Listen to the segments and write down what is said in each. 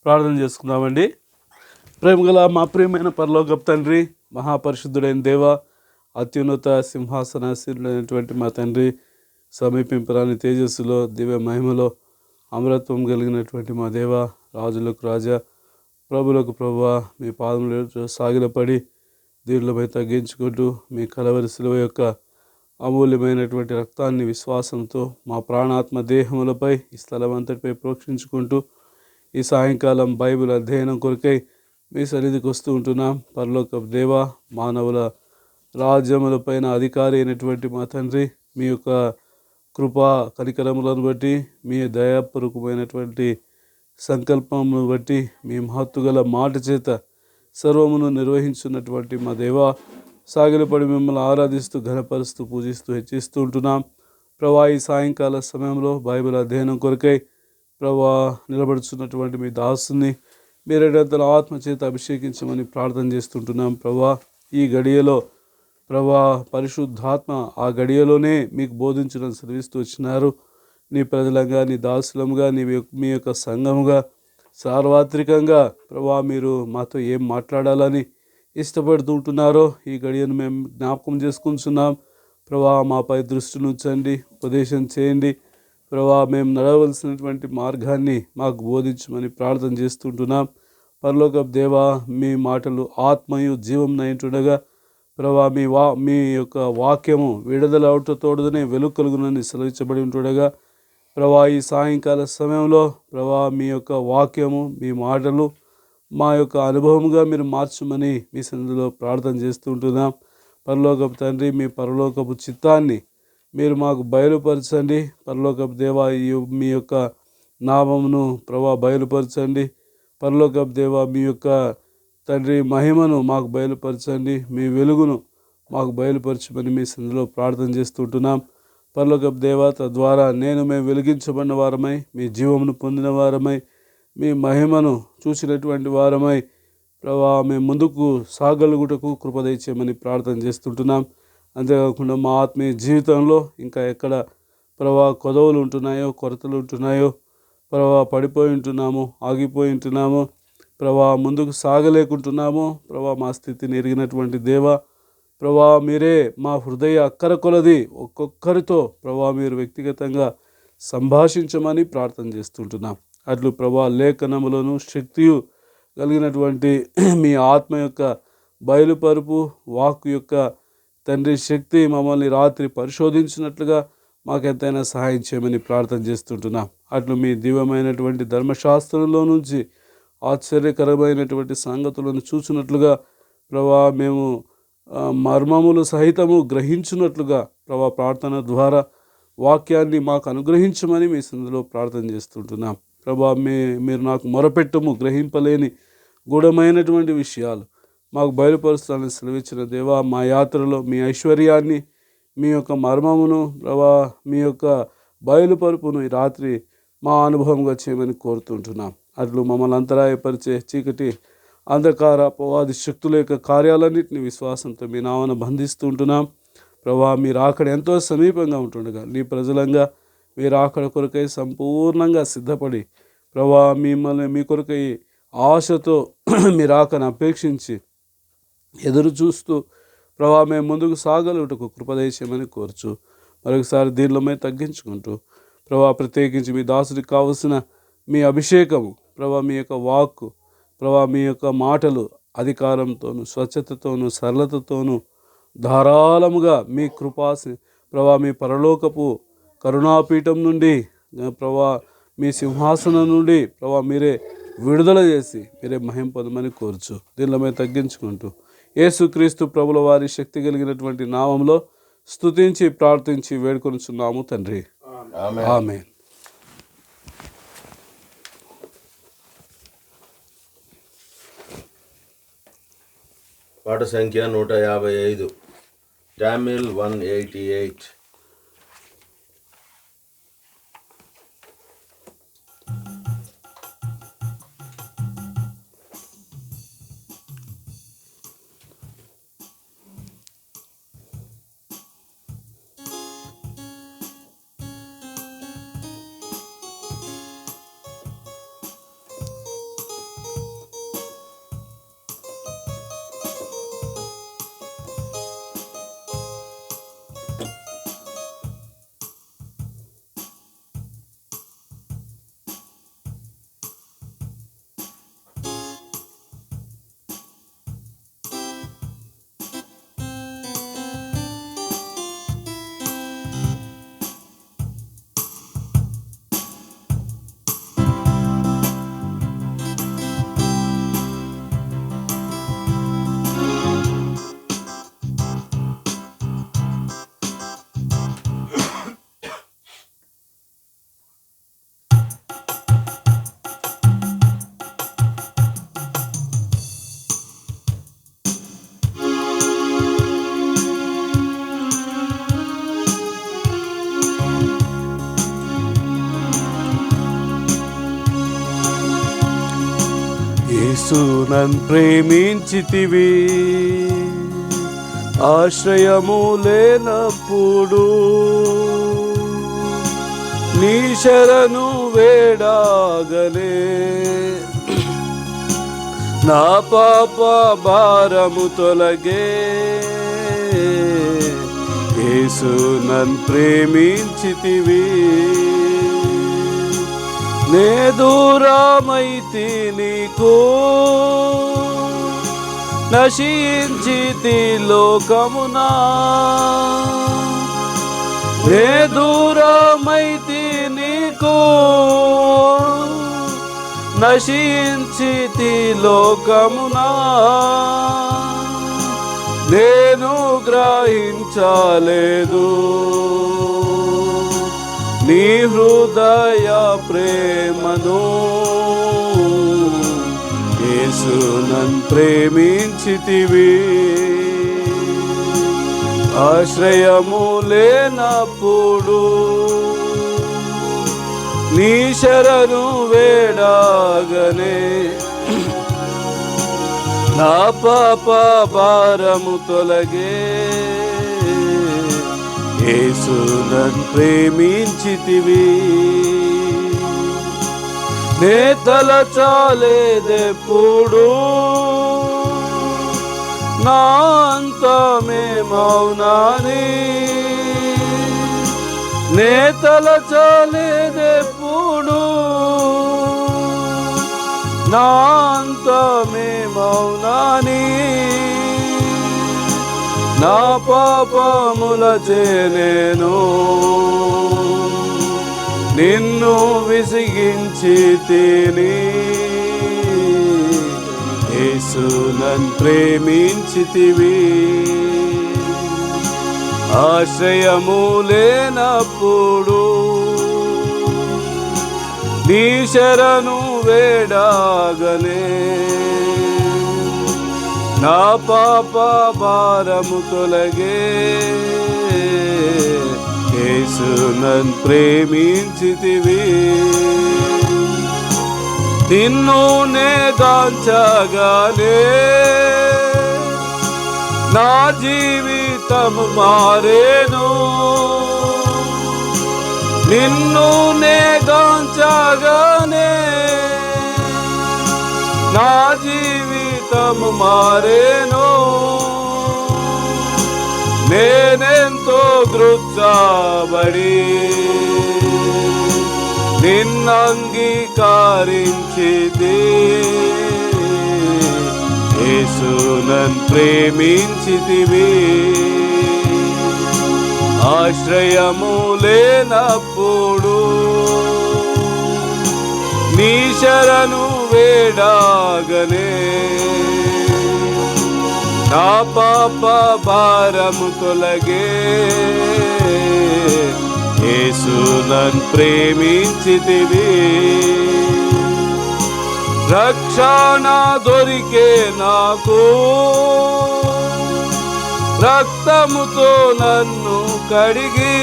ప్రార్థన చేసుకుందామండి. ప్రేమగల మా ప్రియమైన పరలోకపు తండ్రి, మహాపరిశుద్ధుడైన దేవ, అత్యున్నత సింహాసనాసీనుడైనటువంటి మా తండ్రి, సమీపింపరాని తేజస్సులో దివ్య మహిమలో అమరత్వం కలిగినటువంటి మా దేవ, రాజులకు రాజా, ప్రభులకు ప్రభువా, మీ పాదములు సాగిలపడి దీనిలోపై తగ్గించుకుంటూ మీ కలవరి శిలువ యొక్క అమూల్యమైనటువంటి రక్తాన్ని విశ్వాసంతో మా ప్రాణాత్మ దేహములపై ఈ స్థలం అంతటిపై ప్రోక్షించుకుంటూ ఈ సాయంకాలం బైబిల్ అధ్యయనం కొరకై మీ సన్నిధికి వస్తూ ఉంటున్నాం. పరలోకపు దేవ, మానవుల రాజ్యములపైన అధికారి అయినటువంటి మా తండ్రి, మీ యొక్క కృపా కనికరములను బట్టి, మీ దయాపూర్వకమైనటువంటి సంకల్పమును బట్టి, మీ మహత్తుగల మాట చేత సర్వమును నిర్వహించున్నటువంటి మా దేవ, సాగిలపడి మిమ్మల్ని ఆరాధిస్తూ ఘనపరుస్తూ పూజిస్తూ హెచ్చిస్తూ ఉంటున్నాం. ప్రభా, ఈ సాయంకాల సమయంలో బైబిల్ అధ్యయనం కొరకై ప్రభా నిలబడుచున్నటువంటి మీ దాసుని మీరేటంతల ఆత్మచేత అభిషేకించమని ప్రార్థన చేస్తుంటున్నాం. ప్రభా, ఈ గడియలో ప్రభా పరిశుద్ధాత్మ ఆ గడియలోనే మీకు బోధించడం సెలవిస్తూ వచ్చినారు. నీ ప్రజలంగా, నీ దాసులముగా, మీ యొక్క సంఘముగా సార్వత్రికంగా ప్రభా మీరు మాతో ఏం మాట్లాడాలని ఇష్టపడుతూ ఉంటున్నారో ఈ గడియను మేము జ్ఞాపకం చేసుకుంటున్నాం. ప్రభా, మాపై దృష్టిని ఉంచండి, ఉపదేశం చేయండి. ప్రభా, మేము నడవలసినటువంటి మార్గాన్ని మాకు బోధించమని ప్రార్థన చేస్తుంటున్నాం. పరలోకపు దేవా, మీ మాటలు ఆత్మయు జీవం నైంటుండగా ప్రభా మీ యొక్క వాక్యము విడుదల అవుటతోడునే వెలుగు కలుగునని సెలవించబడి ఉంటుండగా ప్రభా, ఈ సాయంకాల సమయంలో ప్రభా మీ యొక్క వాక్యము, మీ మాటలు మా యొక్క అనుభవముగా మీరు మార్చమని మీ సన్నిధిలో ప్రార్థన చేస్తూ ఉంటున్నాం. పరలోకపు తండ్రి, మీ పరలోకపు చిత్తాన్ని మీరు మాకు బయలుపరచండి. పరలోకపు దేవా, మీ యొక్క నామమును ప్రభా బయలుపరచండి. పరలోకపు దేవా, మీ యొక్క తండ్రి మహిమను మాకు బయలుపరచండి. మీ వెలుగును మాకు బయలుపరచమని మీ సన్నిధిలో ప్రార్థన చేస్తుంటున్నాం. పరలోకపు దేవా, తద్వారా మేము వెలిగించబడిన వారమై, మీ జీవమును పొందిన వారమై, మీ మహిమను చూసినటువంటి వారమై ప్రభా మేము ముందుకు సాగలుగుటకు కృప దయచేయమని ప్రార్థన చేస్తుంటున్నాం. అంతేకాకుండా మా ఆత్మీయ జీవితంలో ఇంకా ఎక్కడ ప్రభా కొదవులు ఉంటున్నాయో, కొరతలు ఉంటున్నాయో, ప్రభా పడిపోయి ఉంటున్నాము, ఆగిపోయి ఉంటున్నాము, ప్రభా ముందుకు సాగలేకుంటున్నాము. ప్రభా మా స్థితిని ఎరిగినటువంటి దేవా, ప్రభా మీరే మా హృదయ అక్కర కొలది ఒక్కొక్కరితో ప్రభా మీరు వ్యక్తిగతంగా సంభాషించమని ప్రార్థన చేస్తుంటున్నాం. అట్లు ప్రభా లేఖనములను శక్తియు కలిగినటువంటి మీ ఆత్మ యొక్క బయలుపరుపు, వాక్కు యొక్క తండ్రి శక్తి మమ్మల్ని రాత్రి పరిశోధించినట్లుగా మాకెంతైనా సహాయం చేయమని ప్రార్థన చేస్తుంటున్నాం. అట్లు మీ దివ్యమైనటువంటి ధర్మశాస్త్రంలో నుంచి ఆశ్చర్యకరమైనటువంటి సంగతులను చూసినట్లుగా ప్రభా మేము మర్మములు సహితము గ్రహించినట్లుగా ప్రభా ప్రార్థన ద్వారా వాక్యాన్ని మాకు అనుగ్రహించమని మీ సన్నిధిలో ప్రార్థన చేస్తుంటున్నాం. ప్రభా మీరు నాకు మొరపెట్టము, గ్రహింపలేని గూఢమైనటువంటి విషయాలు మాకు బయలుపరుస్తానని సెలవిచ్చిన దేవా, మా యాత్రలో మీ ఐశ్వర్యాన్ని, మీ యొక్క మర్మమును ప్రభా మీ యొక్క బయలుపరుపును ఈ రాత్రి మా అనుభవంగా చేయమని కోరుతుంటున్నాం. అట్లు మమ్మల్ని అంతరాయపరిచే చీకటి, అంధకార, అపవాది శక్తుల యొక్క కార్యాలన్నింటినీ విశ్వాసంతో మీ నామన బంధిస్తూ ఉంటున్నాం. ప్రభా మీరు అక్కడ ఎంతో సమీపంగా ఉంటుండగా నీ ప్రజలంగా మీరు అక్కడ కొరకై సంపూర్ణంగా సిద్ధపడి ప్రభా మిమ్మల్ని మీ కొరకై ఆశతో మీరు ఆకను అపేక్షించి ఎదురు చూస్తూ ప్రభా మేము ముందుకు సాగలుటకు కృపదయచేయమని కోరుచు మరొకసారి దీనిలోమే తగ్గించుకుంటూ ప్రభా ప్రత్యేకించి మీ దాసుడికి కావలసిన మీ అభిషేకము, ప్రభా మీ యొక్క వాక్కు, ప్రభా మీ యొక్క మాటలు అధికారంతోనూ, స్వచ్ఛతతోనూ, సరళతతోనూ ధారాళముగా మీ కృపాసి ప్రభా మీ పరలోకపు కరుణాపీఠం నుండి ప్రభా మీ సింహాసనం నుండి ప్రభా మీరే విడుదల చేసి మీరే మహిమ పొందమని కోరుచు దీనిలో మేము తగ్గించుకుంటూ యేసుక్రీస్తు ప్రభుల వారి శక్తి కలిగినటువంటి నామంలో స్తుతించి ప్రార్థించి వేడుకొనుచున్నాము తండ్రి, ఆమేన్. పాట సంఖ్య 155, టామిల్ 188. యేసు నన్ను ప్రేమించితివి, ఆశ్రయము లేనప్పుడు నీ శరణు వేడాగనే, నా పాప భారము తొలగే. యేసు నన్ను ప్రేమించితివి, నే దూరమైతి నీకు, నశించితి లోకమునా. నే దూరమైతి నీకు, నశించితి లోకమునా. నేను గ్రహించలేదు నీ హృదయ ప్రేమను. యేసు నన్ను ప్రేమించితివి, ఆశ్రయము లేనప్పుడు నీ శరణు వేడాగనే, నా పాప భారము తొలగే. యేసు నన్ను ప్రేమించితివి, నే తలచాలేదెప్పుడు నా అంతమే మౌనాని. నే తలచాలేదెప్పుడు నా అంతమే మౌనాని. నా పాపములచే నేను నిన్ను విసిగించి తిని. యేసు నన్ను ప్రేమించితివి, ఆశ్రయము లేనప్పుడు నీ శరణు వేడాగనే, నా పాప భారము తొలగే. యేసు నన్ను ప్రేమించితివి, నిన్ను నే గాంచగానే నా జీవితము మారేను. నిన్ను నే గాంచగానే నా జీవితము మారేను. నేనెంతో దృఢబడి నిన్నంగీకరించితి. యేసు నన్ను ప్రేమించితివి, ఆశ్రయము లేనప్పుడు నీ శరణు వేడాగనే, నా పాప భారము తొలగే. యేసు నన్ను ప్రేమించితివి, రక్షణ దొరికే నాకు, రక్తముతో నన్ను కడిగి.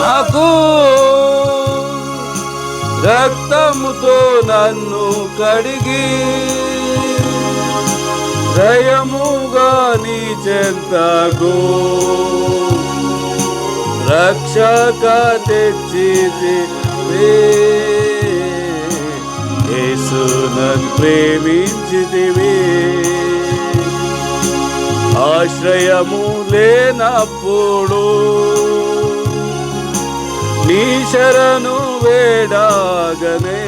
నాకు రక్తముతో నన్ను కడిగి, దయముగా నీ చెంతకు రక్షక తెచ్చితివి. యేసు నన్ను ప్రేమించితివి, ఆశ్రయము లేనప్పుడు నీ శరణు వేడాగనే,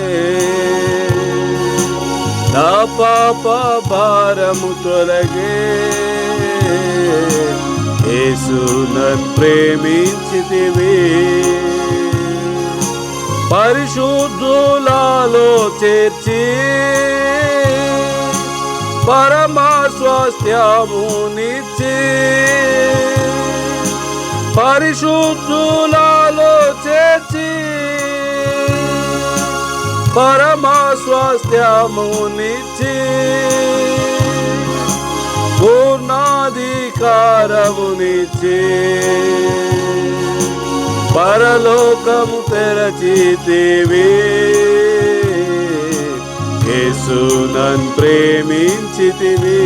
నా పాప భారము తొలగే. యేసు నన్ను ప్రేమించితివి, పరిశుద్ధులలో చేర్చి పరమ స్వాస్థ్యమునిచ్చి. పరిశుద్ధులలో చేర్చి పరమ స్వాస్థ్యమునిచ్చి, పూర్ణాధికారమునిచ్చి. పరలోకము తెరచితివి, యేసు నన్ను ప్రేమించితివి.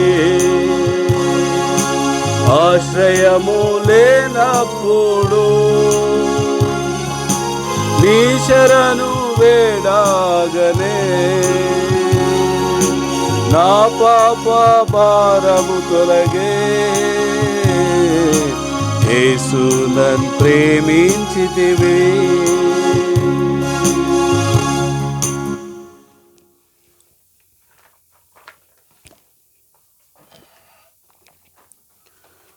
ఆశ్రయము లేనప్పుడు నీ శరణు వేడాగనే, నా పాప భారము తొలగే, యేసు నన్ను ప్రేమించితివి.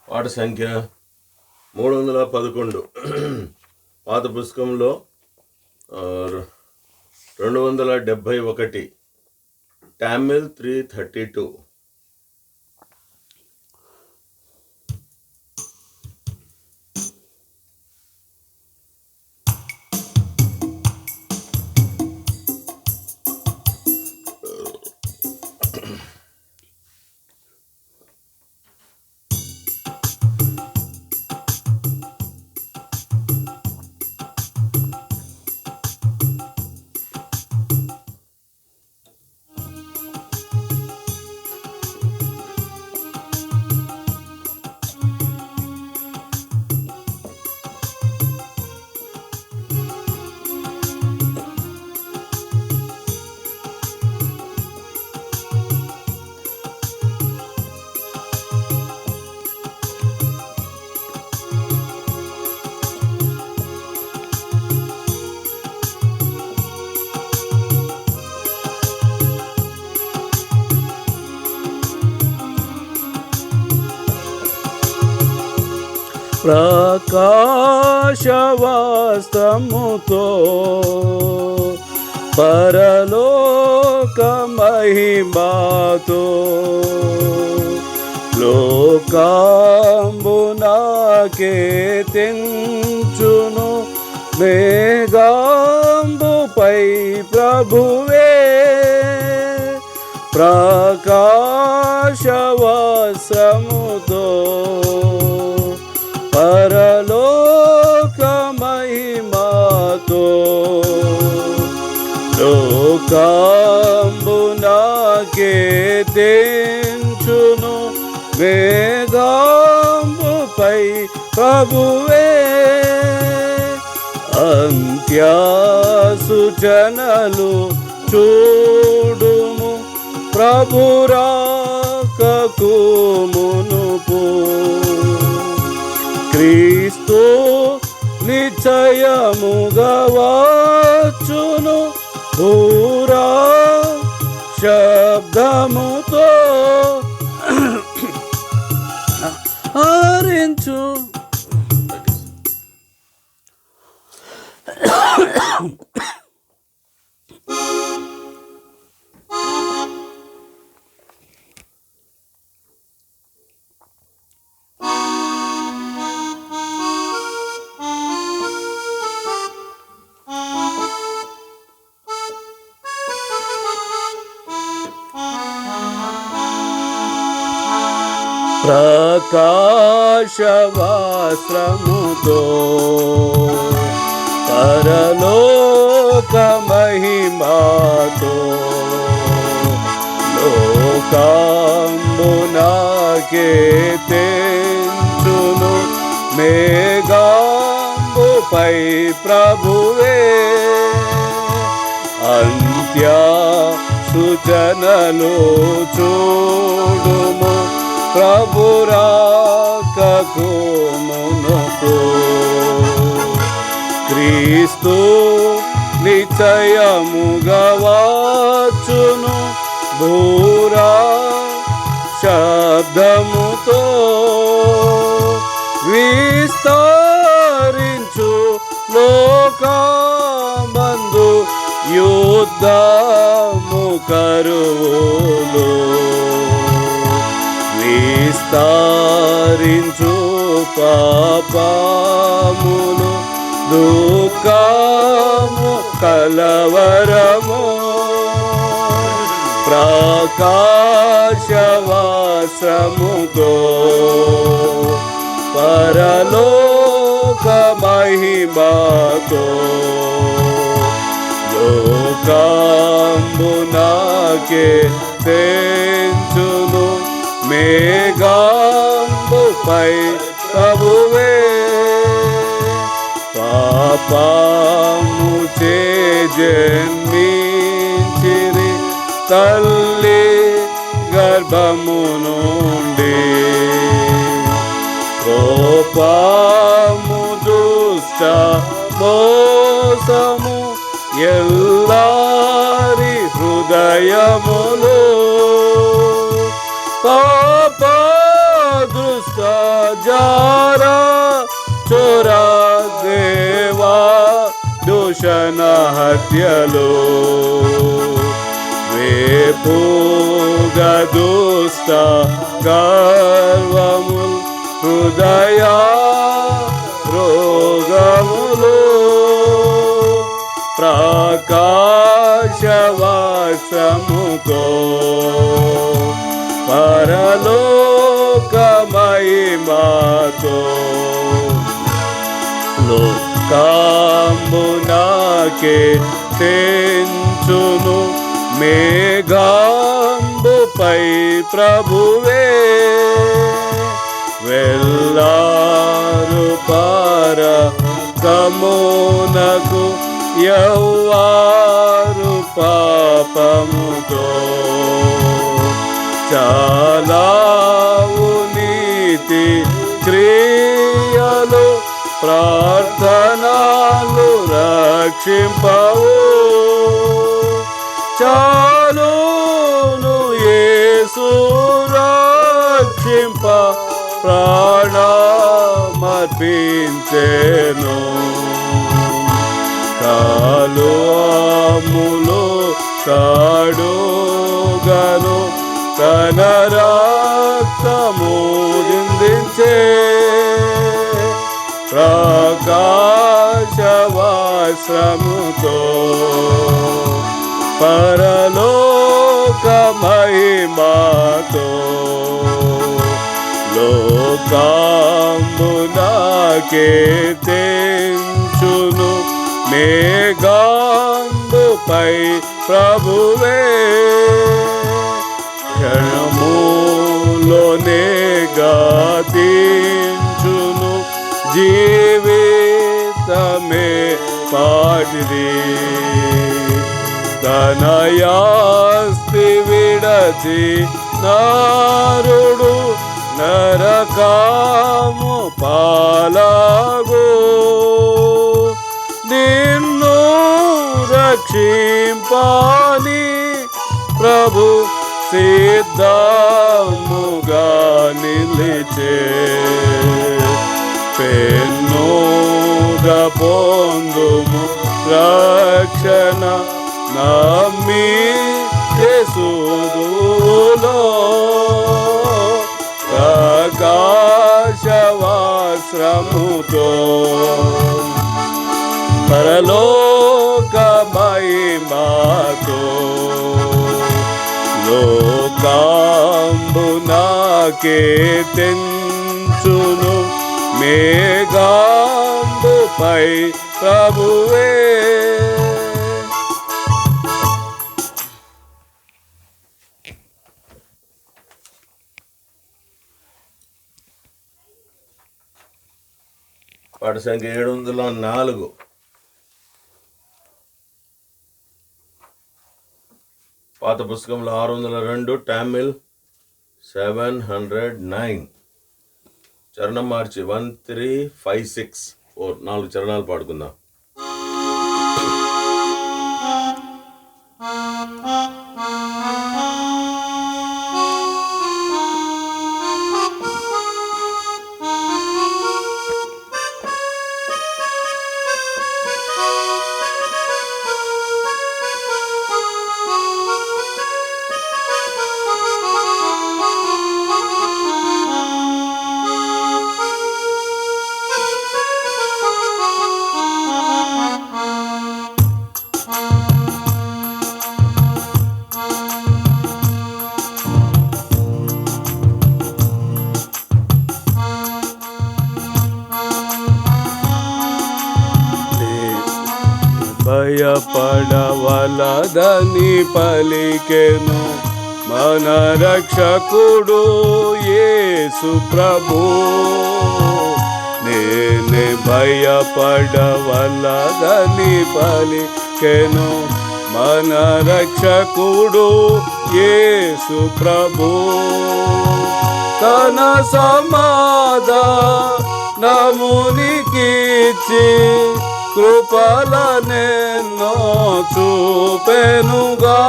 పాట సంఖ్య 311. పాత పుస్తకంలో 271, టామిల్ 332. ప్రకాశవస్త్రముతో పరలోక మహిమతో లోకంబునాకే తెంచును మేఘంబుపై ప్రభువే. ప్రకాశవస్త్రముతో పరలోక మహిమతో లోకంబునాకే తెంచును మేఘంబుపై ప్రభువే. అంత్యసూచనలు చూడుము ప్రభురాకకు మునుపు, క్రీస్తు నిశ్చయముగా వచ్చును భూరా శబ్దముతో హరించు. ప్రకాశవస్త్రముతో పరలోక మహిమతో లోకంబునాకే తెంచును మేఘంబుపై ప్రభువే. అంత్య సూచనలు చూడుము ప్రభురాకకు మునుపు, క్రీస్తు నిశ్చయముగా వచ్చును భూరా శబ్దముతో. విస్తరించు లోకమందు యుద్ధము కరువులు, విస్తరించు పాపములు దుఃఖము కలవరము. ప్రకాశవస్త్రముతో పరలోక మహిమతో లోకంబునాకే తెంచును మేఘంబుపై ప్రభువే పాపము చే జన్మించిరి తల్లి గర్భము నుండి కోపము దుష్ట మోసము ఎల్లారి హృదయములో పాప దుష్ట జారా చోరా దేవా దూషణ హత్యలో వేపుగా దుష్ట గర్వము హృదయ రోగములు ప్రకాశవాసముతో పరలోక మహిమతో లోకంబునాకే తెంచును మేఘంబుపై ప్రభువే వెళ్ళారు పరకమునకు యవ్వారు పాపముతో చాలావు నీతి క్రియలు ప్రార్థనలు రక్షింపవు చాలును యేసు రక్షింప ప్రాణమర్పించెను కాలు అమ్ములు కాడుగను తన రక్తము చిందించే ప్రకాశవాస్త్రముతో పరలోక మహిమతో లోకంబునాకే తెంచును మేఘంబుపై ప్రభువే క్షణములోనే గాతించును జీవితమే పాటిది తనయాస్తి విడచి నారుడు నరకాము పాలగో నిన్ను రక్షింపాని ప్రభు సిద్ధముగా నిలిచే పెన్నుగా పొందుము రక్షణ నమ్మి యేసులో ప్రకాశవాస్త్రముతో పరలోక మహిమతో లోకంబునాకే తెంచును మేఘంబుపై ప్రభువే పాట సంఖ్య 704. పాత పుస్తకంలో 602, టామిల్ 709. చరణం మార్చి 1356 4 చరణాలు పాడుకుందాం. భయపడవలదని పలికెను మన రక్షకుడు యేసు ప్రభు. నేనే భయపడవలదని పలికెను మన రక్షకుడు యేసు ప్రభు. తన సమాధానమునికిచ్చి కృపలనెన్నో చూపెనుగా.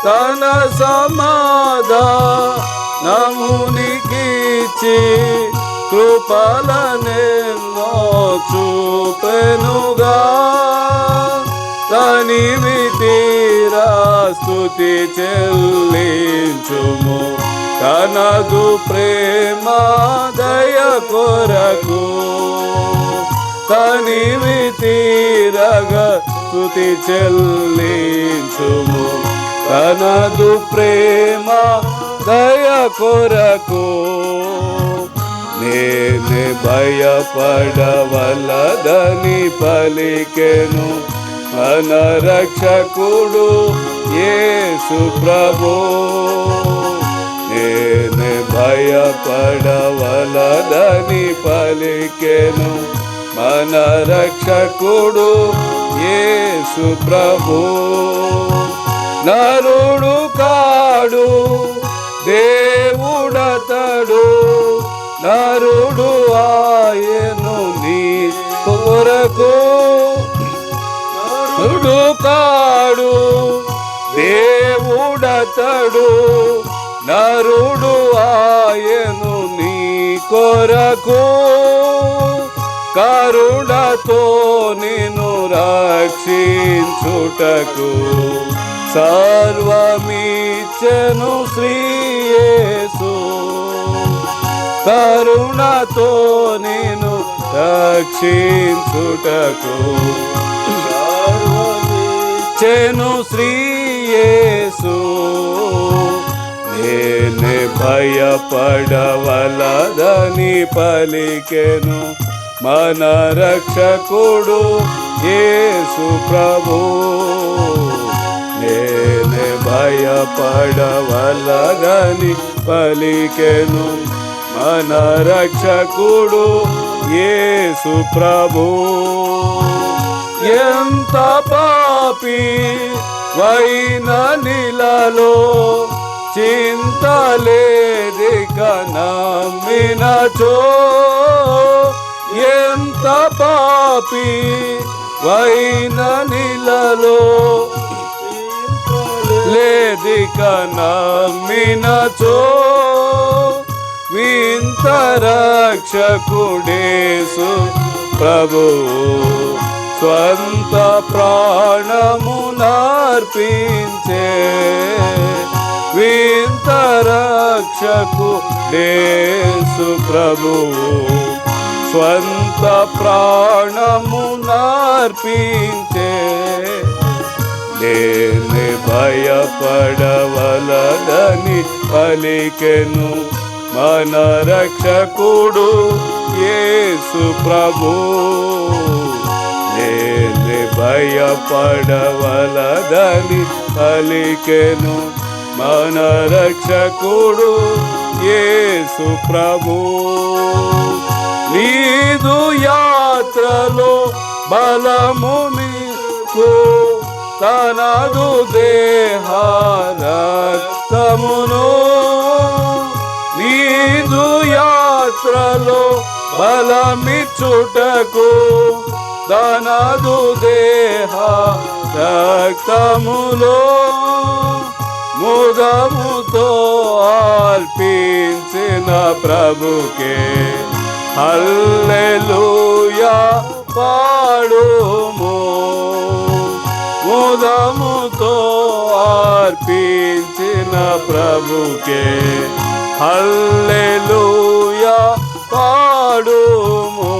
తన సమాధానమునికిచ్చి కృపలనెన్నో చూపెనుగా. తనివి తీరా స్తుతి చెల్లించుము తనదు ప్రేమ దయ కొరకు. తనివి తీరగా స్తుతి చెల్లించుము తనదు ప్రేమ దయ కొరకు. నేనే భయపడవలదని పలికెను మన రక్షకుడు యేసు ప్రభు. నేనే భయపడవలదని పలికెను మన రక్షకుడు యేసు ప్రభు. నరుడు కాడు దేవుడతడు, నరుడు ఆయను నీ కొరకు. నరుడు కాడు దేవుడతడు, నరుడు ఆయను నీ కొరకు. కరుణతో నిన్ను రక్షించుటకు సర్వమిచ్చెను శ్రీ యేసు. కరుణతో నిన్ను రక్షించుటకు సర్వమిచ్చెను శ్రీ యేసు. నేనే భయపడవలదని పలికెను మన రక్షకుడు యేసు ప్రభు. నేనే భయపడవలదని పలికెను మన రక్షకుడు యేసు ప్రభు. ఎంత పాపి వైన నిలలో చింతలేదిక నమ్మినచో. ఎంత పాపి వైన నిలలో లేదిక నమ్మినచో. వింత రక్షకుడేసు ప్రభు స్వంత ప్రాణమునర్పించే. వింత రక్షకుడేసు ప్రభు స్వంత ప్రాణమునర్పించే. నేనే భయపడవలదని పలికెను మన రక్షకుడు యేసు ప్రభు. నేనే భయపడవలదని పలికెను మన రక్షకుడు యేసు ప్రభు. నీదు యాత్రలో బలము నీకు తనదు దేహ రక్తమును. నీదు యాత్రలో బలమిచ్చుటకు తనదు దేహ రక్తములో ముదముతో అర్పించిన ప్రభుకే హల్లెలూయా పాడుము. ముదముతో అర్పించిన ప్రభుకే హల్లెలూయా పాడుము.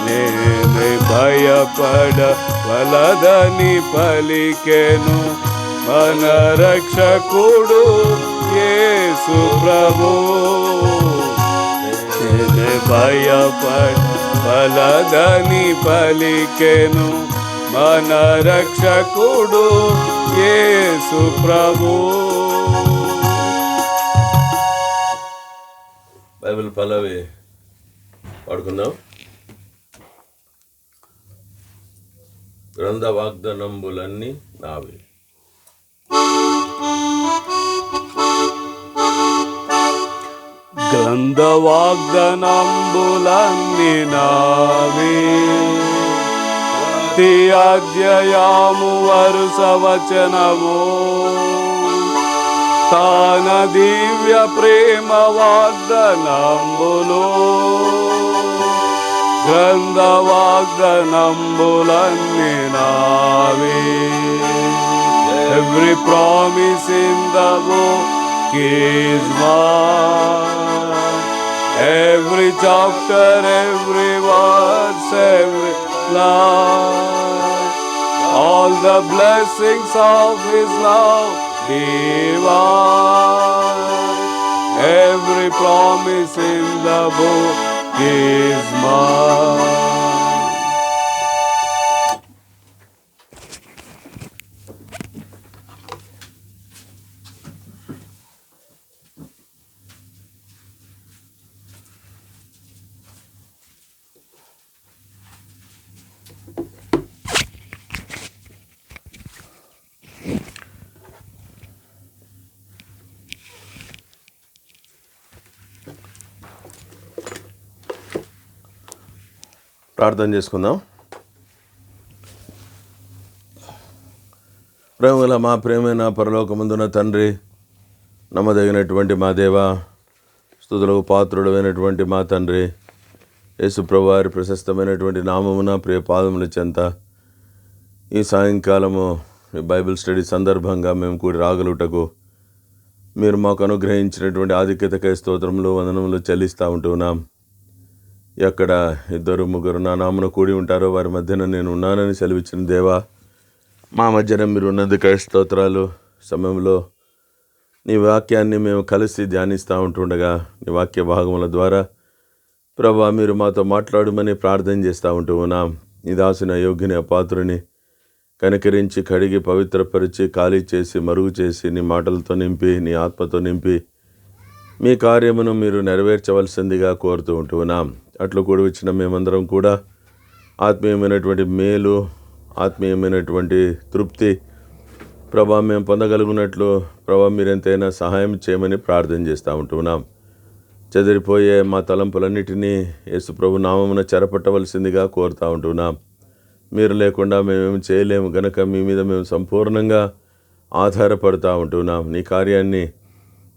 నేనే భయపడవలదని పలికెను మన రక్షకుడు యేసు ప్రభు. నేనే భయపడ ఫలదని పలికెను మన రక్షకుడు యేసు ప్రభు. బైబిల్ పల్లవి పాడుకుందాం. గ్రంథ వాగ్దానంబులన్నీ నావి, గ్రంథ వాగ్దానంబులన్నీ నావి, ప్రతి అధ్యాయము వరుస వచనము తాన దివ్య ప్రేమ వాగ్దానంబులు, గ్రంథ వాగ్దానంబులన్నీ నావి. Every promise in the book is mine, every chapter, every verse, every line, all the blessings of His love divine, every promise in the book is mine. ప్రార్థన చేసుకుందాం. ప్రేమగల మా ప్రేమైన పరలోకమందున తండ్రి, నమ్మదగినటువంటి మా దేవ, స్తుతులకు పాత్రుడమైనటువంటి మా తండ్రి, యేసు ప్రభువారి ప్రశస్తమైనటువంటి నామమున ప్రియ పాదముల చెంత ఈ సాయంకాలము ఈ బైబిల్ స్టడీ సందర్భంగా మేము కూడి రాగలుగుటకు మీరు మాకు అనుగ్రహించినటువంటి ఆధిక్యతకై స్తోత్రములు వందనములు చెల్లిస్తూ ఉంటున్నాం. ఎక్కడ ఇద్దరు ముగ్గురు నా నామను కూడి ఉంటారో వారి మధ్యన నేను ఉన్నానని సెలవిచ్చిన దేవా, మా మధ్యన మీరు ఉన్నందుకై స్తోత్రాలు. సమయంలో నీ వాక్యాన్ని మేము కలిసి ధ్యానిస్తూ ఉంటుండగా నీ వాక్య భాగముల ద్వారా ప్రభా మీరు మాతో మాట్లాడమని ప్రార్థన చేస్తూ ఉంటూ ఉన్నాం. నీ దాసుని అయోగ్యని అపాత్రుని కనికరించి కడిగి పవిత్రపరిచి ఖాళీ చేసి మరుగు చేసి నీ మాటలతో నింపి నీ ఆత్మతో నింపి మీ కార్యమును మీరు నెరవేర్చవలసిందిగా కోరుతూ ఉంటున్నాం. అట్లు కూడా వచ్చిన మేమందరం కూడా ఆత్మీయమైనటువంటి మేలు, ఆత్మీయమైనటువంటి తృప్తి ప్రభా మేము పొందగలుగునట్లు ప్రభా మీరు ఎంతైనా సహాయం చేయమని ప్రార్థన చేస్తూ ఉంటున్నాం. చెదిరిపోయే మా తలంపులన్నిటినీ యేసు ప్రభు నామమున చెరపట్టవలసిందిగా కోరుతూ ఉంటున్నాం. మీరు లేకుండా మేమేమి చేయలేము గనక మీ మీద మేము సంపూర్ణంగా ఆధారపడుతూ ఉంటున్నాం. నీ కార్యాన్ని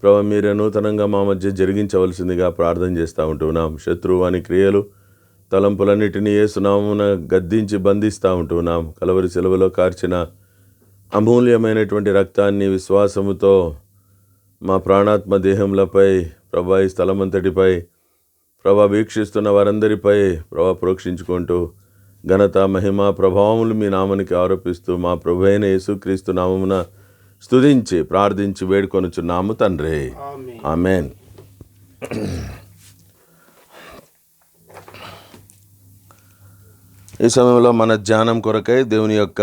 ప్రభా మీరే నూతనంగా మా మధ్య జరిగించవలసిందిగా ప్రార్థన చేస్తూ ఉంటున్నాం. శత్రువాని క్రియలు తలంపులన్నిటినీ యేసునామమున గద్దించి బంధిస్తూ ఉంటున్నాం. కలవరి సెలవులో కార్చిన అమూల్యమైనటువంటి రక్తాన్ని విశ్వాసముతో మా ప్రాణాత్మ దేహములపై ప్రభా ఈ స్థలమంతటిపై ప్రభా వీక్షిస్తున్న వారందరిపై ప్రభా ప్రోక్షించుకుంటూ ఘనత మహిమ ప్రభావములు మీ నామానికి ఆరోపిస్తూ మా ప్రభు అయిన యేసుక్రీస్తు నామమున స్తుతించి ప్రార్థించి వేడుకొనుచున్నాము తండ్రి, ఆమేన్. ఈ సమయంలో మన ధ్యానం కొరకై దేవుని యొక్క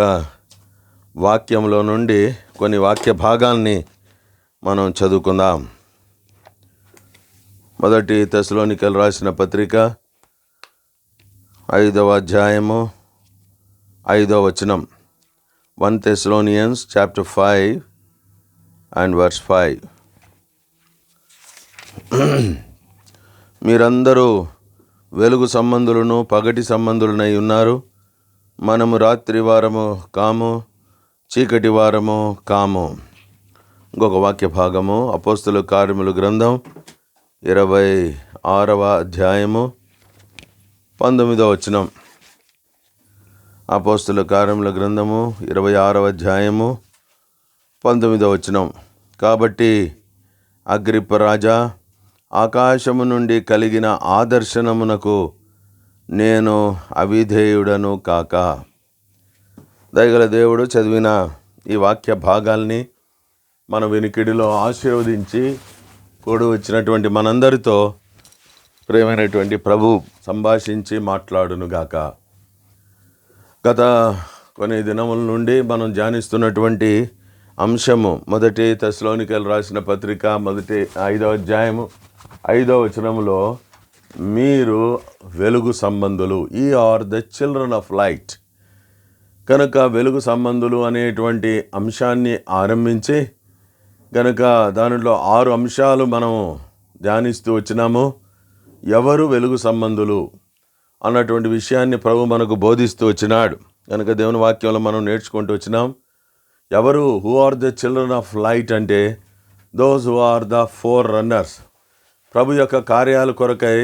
వాక్యంలో నుండి కొన్ని వాక్య భాగాల్ని మనం చదువుకుందాం. మొదటి తెస్సలోనికలు రాసిన పత్రిక 5వ అధ్యాయము 5వ వచనం. 1 Thessalonians chapter 5 and verse 5. మీరందరూ వెలుగు సంబంధులను పగటి సంబంధులనై ఉన్నారు. మనము రాత్రి వారము కాము, చీకటి వారము కాము. ఇంకొక వాక్య భాగము అపోస్తలుల కార్యముల గ్రంథం 26వ అధ్యాయము 19వ వచనం. అపోస్తలుల కార్యముల గ్రంథము 26వ అధ్యాయము 19వ వచనం. కాబట్టి అగ్రిప్ప రాజా, ఆకాశము నుండి కలిగిన ఆదర్శనమునకు నేను అవిధేయుడను కాక. దయగల దేవుడు చదివిన ఈ వాక్య భాగాల్ని మన వినికిడిలో ఆశీర్వదించి కూడి వచ్చినటువంటి మనందరితో ప్రియమైనటువంటి ప్రభు సంభాషించి మాట్లాడునుగాక. గత కొన్ని దినముల నుండి మనం ధ్యానిస్తున్నటువంటి అంశము మొదటి తెస్సలోనికైయులకు రాసిన పత్రిక 5వ అధ్యాయము 5వ వచనములో మీరు వెలుగు సంబంధులు, ye are the children of light. కనుక వెలుగు సంబంధులు అనేటువంటి అంశాన్ని ఆరంభించి కనుక దానిలో 6 అంశాలు మనం ధ్యానిస్తూ వచ్చినాము. ఎవరు వెలుగు సంబంధులు అన్నటువంటి విషయాన్ని ప్రభు మనకు బోధిస్తూ వచ్చినాడు. కనుక దేవుని వాక్యంలో మనం నేర్చుకుంటూ వచ్చినాం. ఎవరు who are the children of light అంటే those who are the forerunners. ప్రభు యొక్క కార్యాల కొరకై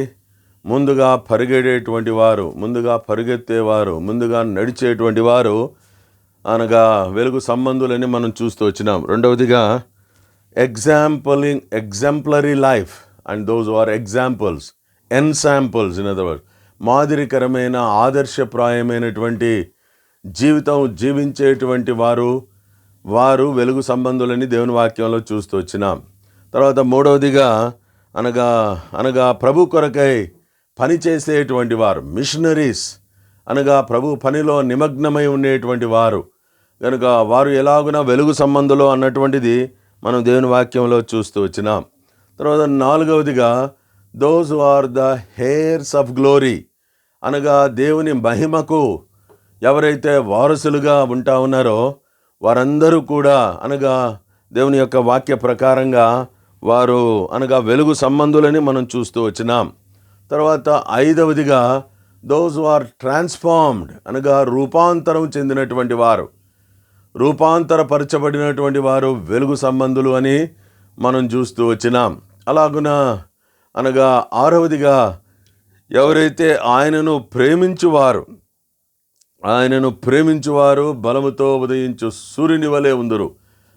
ముందుగా పరిగెడేటువంటి వారు, ముందుగా పరిగెత్తేవారు, ముందుగా నడిచేటువంటి వారు అనగా వెలుగు సంబంధులని మనం చూస్తూ వచ్చినాం. రెండవదిగా exemplary life and those who are examples, ensamples, in other words మాదిరికరమైన ఆదర్శప్రాయమైనటువంటి జీవితం జీవించేటువంటి వారు వెలుగు సంబంధులని దేవుని వాక్యంలో చూస్తూ వచ్చినాం. తర్వాత మూడవదిగా అనగా ప్రభు కొరకై పనిచేసేటువంటి వారు, మిషనరీస్ అనగా ప్రభు పనిలో నిమగ్నమై ఉండేటువంటి వారు. కనుక వారు ఎలాగున వెలుగు సంబంధులు అన్నటువంటిది మనం దేవుని వాక్యంలో చూస్తూ వచ్చినాం. తర్వాత నాలుగవదిగా those who are the heirs of glory అనగా దేవుని మహిమకు ఎవరైతే వారసులుగా ఉంటా ఉన్నారో వారందరూ కూడా అనగా దేవుని యొక్క వాక్య ప్రకారంగా వారు అనగా వెలుగు సంబంధులని మనం చూస్తూ వచ్చినాం. తర్వాత ఐదవదిగా దోస్ హూ ఆర్ ట్రాన్స్ఫార్మ్డ్ అనగా రూపాంతరం చెందినటువంటి వారు, రూపాంతరపరచబడినటువంటి వారు వెలుగు సంబంధులు అని మనం చూస్తూ వచ్చినాం. అలాగున అనగా ఆరవదిగా ఎవరైతే ఆయనను ప్రేమించువారు బలముతో ఉదయించు సూర్యుని వలె ఉందురు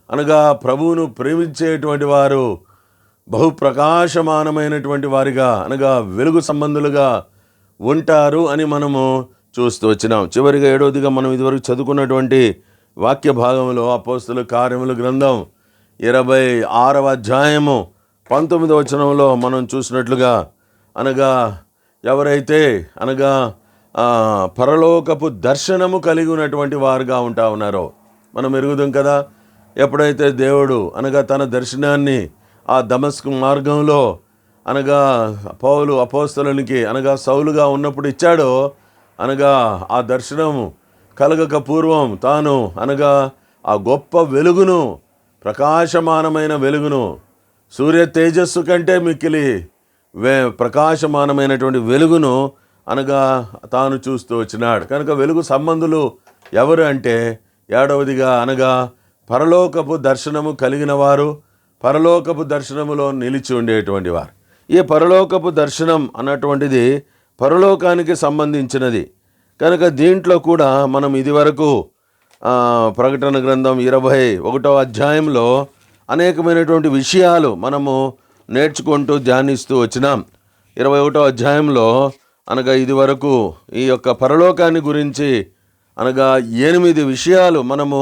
అనగా ప్రభువును ప్రేమించేటువంటి వారు బహుప్రకాశమానమైనటువంటి వారిగా అనగా వెలుగు సంబంధులుగా ఉంటారు అని మనము చూస్తూ వచ్చినాం. చివరిగా ఏడవదిగా మనం ఇదివరకు చదువుకున్నటువంటి వాక్య భాగంలో అపోస్తలుల కార్యముల గ్రంథం 26వ అధ్యాయము 19వ వచనంలో మనం చూసినట్లుగా అనగా ఎవరైతే అనగా పరలోకపు దర్శనము కలిగి ఉన్నటువంటి వారుగా ఉంటా ఉన్నారో మనం ఎరుగుదాం కదా. ఎప్పుడైతే దేవుడు అనగా తన దర్శనాన్ని ఆ దమస్కు మార్గంలో అనగా పౌలు అపోస్తలునికి అనగా సౌలుగా ఉన్నప్పుడు ఇచ్చాడో అనగా ఆ దర్శనము కలగక పూర్వం తాను అనగా ఆ గొప్ప వెలుగును, ప్రకాశమానమైన వెలుగును, సూర్య తేజస్సు కంటే మిక్కిలి ప్రకాశమానమైనటువంటి వెలుగును అనగా తాను చూస్తూ వచ్చినాడు. కనుక వెలుగు సంబంధులు ఎవరు అంటే ఏడవదిగా అనగా పరలోకపు దర్శనము కలిగిన వారు, పరలోకపు దర్శనములో నిలిచి ఉండేటువంటి వారు. ఈ పరలోకపు దర్శనం అన్నటువంటిది పరలోకానికి సంబంధించినది. కనుక దీంట్లో కూడా మనం ఇదివరకు ప్రకటన గ్రంథం 21వ అధ్యాయంలో అనేకమైనటువంటి విషయాలు మనము నేర్చుకుంటూ ధ్యానిస్తూ వచ్చినాం. 21వ అధ్యాయంలో అనగా ఇదివరకు ఈ యొక్క పరలోకాన్ని గురించి అనగా 8 విషయాలు మనము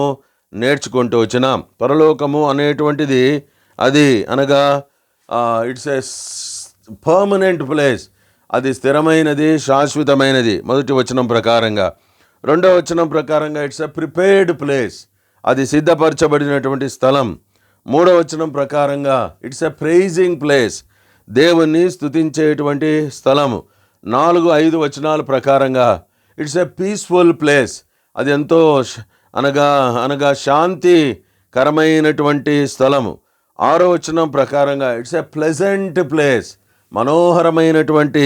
నేర్చుకుంటూ వచ్చినాం. పరలోకము అనేటువంటిది అది అనగా ఇట్స్ ఏ పర్మనెంట్ ప్లేస్, అది స్థిరమైనది, శాశ్వతమైనది మొదటి వచనం ప్రకారంగా. రెండవ వచనం ప్రకారంగా ఇట్స్ ఎ ప్రిపేర్డ్ ప్లేస్, అది సిద్ధపరచబడినటువంటి స్థలం. మూడవ వచనం ప్రకారంగా ఇట్స్ ఎ ప్రైజింగ్ ప్లేస్, దేవుణ్ణి స్తుతించేటువంటి స్థలము. 4-5 వచనాల ప్రకారంగా ఇట్స్ ఎ పీస్ఫుల్ ప్లేస్, అది ఎంతో అనగా శాంతికరమైనటువంటి స్థలము. 6వ వచనం ప్రకారంగా ఇట్స్ ఎ ప్లెజెంట్ ప్లేస్, మనోహరమైనటువంటి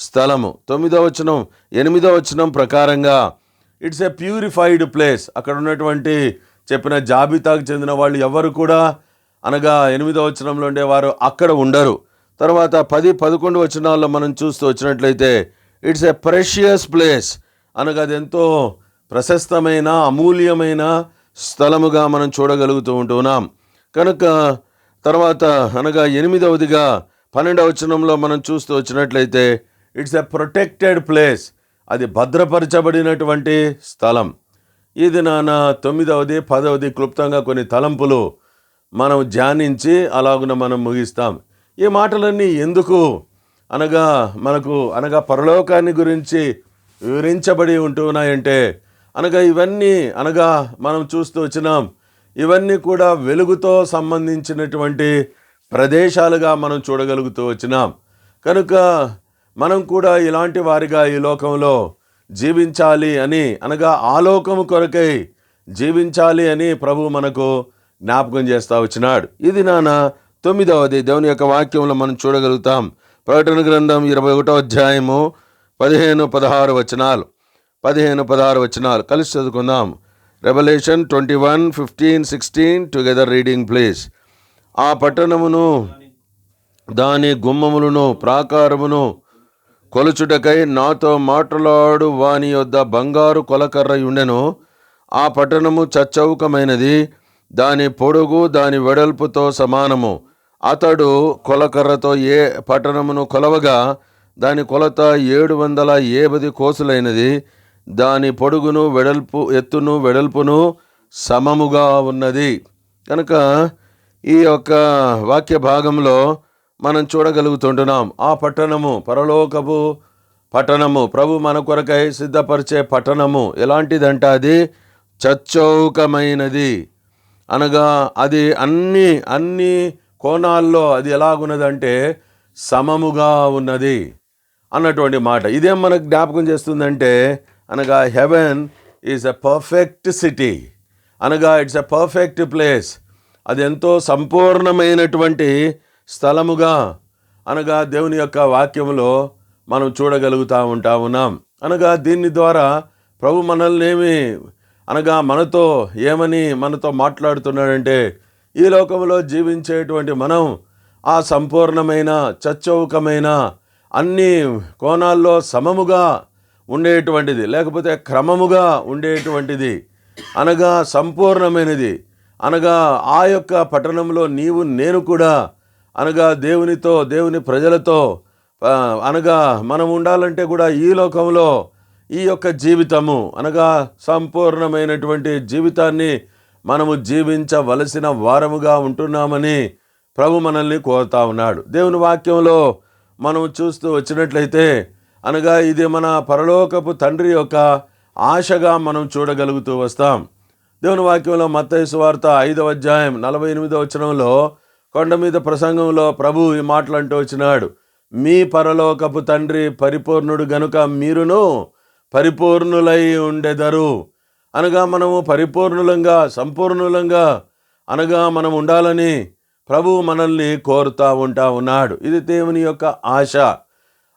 స్థలము. 9వ వచనం 8వ వచనం ప్రకారంగా ఇట్స్ ఎ ప్యూరిఫైడ్ ప్లేస్, అక్కడ ఉన్నటువంటి చెప్పిన జాబితాకు చెందిన వాళ్ళు ఎవరు కూడా అనగా 8వ వచనంలో ఉండేవారు అక్కడ ఉండరు. తర్వాత 10-11 వచనాల్లో మనం చూస్తూ వచ్చినట్లయితే ఇట్స్ ఎ ప్రెషియస్ ప్లేస్, అనగా అది ఎంతో ప్రశస్తమైన అమూల్యమైన స్థలముగా మనం చూడగలుగుతూ ఉంటున్నాం. కనుక తర్వాత అనగా 8వదిగా 12వ వచనంలో మనం చూస్తూ వచ్చినట్లయితే ఇట్స్ ఎ ప్రొటెక్టెడ్ ప్లేస్, అది భద్రపరచబడినటువంటి స్థలం. ఇది 9వది 10వది క్లుప్తంగా కొన్ని తలంపులు మనం ధ్యానించి అలాగున మనం ముగిస్తాం. ఈ మాటలన్నీ ఎందుకు అనగా పరలోకాన్ని గురించి వివరించబడి ఉంటున్నాయంటే ఇవన్నీ మనం చూస్తూ వచ్చినాం. ఇవన్నీ కూడా వెలుగుతో సంబంధించినటువంటి ప్రదేశాలుగా మనం చూడగలుగుతూ వచ్చినాం. కనుక మనం కూడా ఇలాంటి వారిగా ఈ లోకంలో జీవించాలి అని ఆలోకము కొరకై జీవించాలి అని ప్రభు మనకు జ్ఞాపకం చేస్తూ వచ్చినాడు. ఇది 9వ దేవుని యొక్క వాక్యంలో మనం చూడగలుగుతాం. ప్రకటన గ్రంథం 21వ అధ్యాయము 15-16 వచనాలు. 15-16 వచనాలు కలిసి చదువుకుందాం. Revolution 21:15-16 together reading please. ఆ పట్టణమును దాని గుమ్మములను ప్రాకారమును కొలుచుటకై నాతో మాట్లాడు వాని యొద్ద బంగారు కొలకర్ర ఉండెను. ఆ పట్టణము చచ్చౌకమైనది, దాని పొడుగు దాని వెడల్పుతో సమానము. అతడు కొలకర్రతో పట్టణమును కొలవగా దాని కొలత 750 కోసులైనది. దాని పొడుగును ఎత్తును వెడల్పును సమముగా ఉన్నది. కనుక ఈ యొక్క వాక్య భాగంలో మనం చూడగలుగుతుంటున్నాం. ఆ పట్టణము పరలోకపు పట్టణము, ప్రభు మన కొరకై సిద్ధపరిచే పట్టణము ఎలాంటిదంటే అది చచ్చౌకమైనది. అది అన్ని కోణాల్లో అది ఎలాగున్నదంటే సమముగా ఉన్నది అన్నటువంటి మాట. ఇదేం మనకు జ్ఞాపకం చేస్తుందంటే heaven is a perfect city, it's a perfect place. అది ఎంతో సంపూర్ణమైనటువంటి స్థలముగా దేవుని యొక్క వాక్యంలో మనం చూడగలుగుతూ ఉన్నాం. దీని ద్వారా ప్రభు మనల్ని మనతో మాట్లాడుతున్నాడంటే ఈ లోకంలో జీవించేటువంటి మనం ఆ సంపూర్ణమైన చచ్చౌకమైన అన్ని కోణాల్లో సమముగా ఉండేటువంటిది, లేకపోతే క్రమముగా ఉండేటువంటిది, సంపూర్ణమైనది. ఆ యొక్క పట్టణంలో నీవు నేను కూడా దేవునితో దేవుని ప్రజలతో మనం ఉండాలంటే కూడా ఈ లోకంలో ఈ యొక్క జీవితము సంపూర్ణమైనటువంటి జీవితాన్ని మనము జీవించవలసిన వారముగా ఉంటున్నామని ప్రభు మనల్ని కోరుతా ఉన్నాడు. దేవుని వాక్యంలో మనం చూస్తూ వచ్చినట్లయితే ఇది మన పరలోకపు తండ్రి యొక్క ఆశగా మనం చూడగలుగుతూ వస్తాం. దేవుని వాక్యంలో మత్తయి సువార్త 5వ అధ్యాయం 48వ వచనంలో కొండ మీద ప్రసంగంలో ప్రభు ఈ మాటలు అంటూ వచ్చినాడు. మీ పరలోకపు తండ్రి పరిపూర్ణుడు గనుక మీరును పరిపూర్ణులై ఉండెదరు. మనము పరిపూర్ణులంగా సంపూర్ణులంగా మనం ఉండాలని ప్రభు మనల్ని కోరుతూ ఉన్నాడు. ఇది దేవుని యొక్క ఆశ.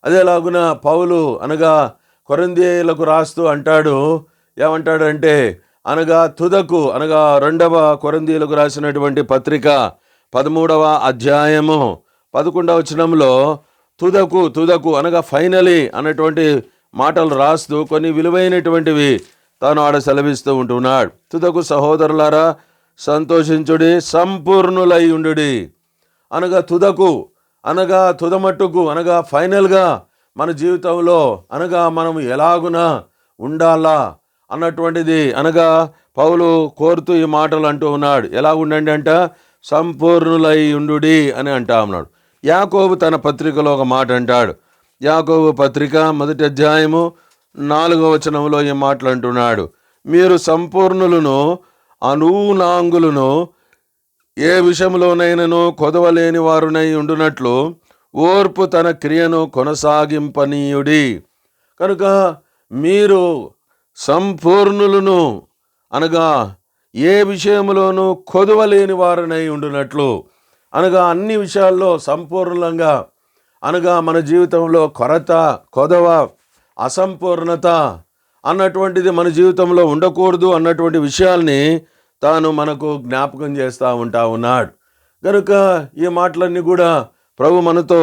అదేలాగున పౌలు కొరింథీయులకు రాస్తూ అంటాడు, ఏమంటాడంటే తుదకు 2వ కొరింథీయులకు రాసినటువంటి పత్రిక 13వ అధ్యాయము 11వ వచనంలో తుదకు ఫైనలీ అన్నటువంటి మాటలు రాస్తూ కొన్ని విలువైనటువంటివి తాను ఆడ సెలవిస్తూ ఉంటున్నాడు. తుదకు సహోదరులారా సంతోషించుడి, సంపూర్ణులై ఉండుడి. తుదకు తుదమట్టుకు ఫైనల్గా మన జీవితంలో మనం ఎలాగున ఉండాలా అన్నటువంటిది పౌలు కోరుతూ ఈ మాటలు అంటూ ఉన్నాడు. ఎలాగుండండి అంట సంపూర్ణులై ఉండుడి అని అంటా ఉన్నాడు. యాకోబు తన పత్రికలో ఒక మాట అంటాడు. యాకోబు పత్రిక 1వ అధ్యాయము 4వ వచనంలో ఈ మాటలు అంటున్నాడు. మీరు సంపూర్ణులను అనూనాంగులను ఏ విషయంలోనైనను కొదవలేని వారునై ఉండునట్లు ఓర్పు తన క్రియను కొనసాగింపనీయుడి. కనుక మీరు సంపూర్ణులను ఏ విషయంలోనూ కొదవలేని వారునై ఉండునట్లు అన్ని విషయాల్లో సంపూర్ణంగా మన జీవితంలో కొరత, కొదవ, అసంపూర్ణత అన్నటువంటిది మన జీవితంలో ఉండకూడదు అన్నటువంటి విషయాల్ని తాను మనకు జ్ఞాపకం చేస్తూ ఉన్నాడు. కనుక ఈ మాటలన్నీ కూడా ప్రభు మనతో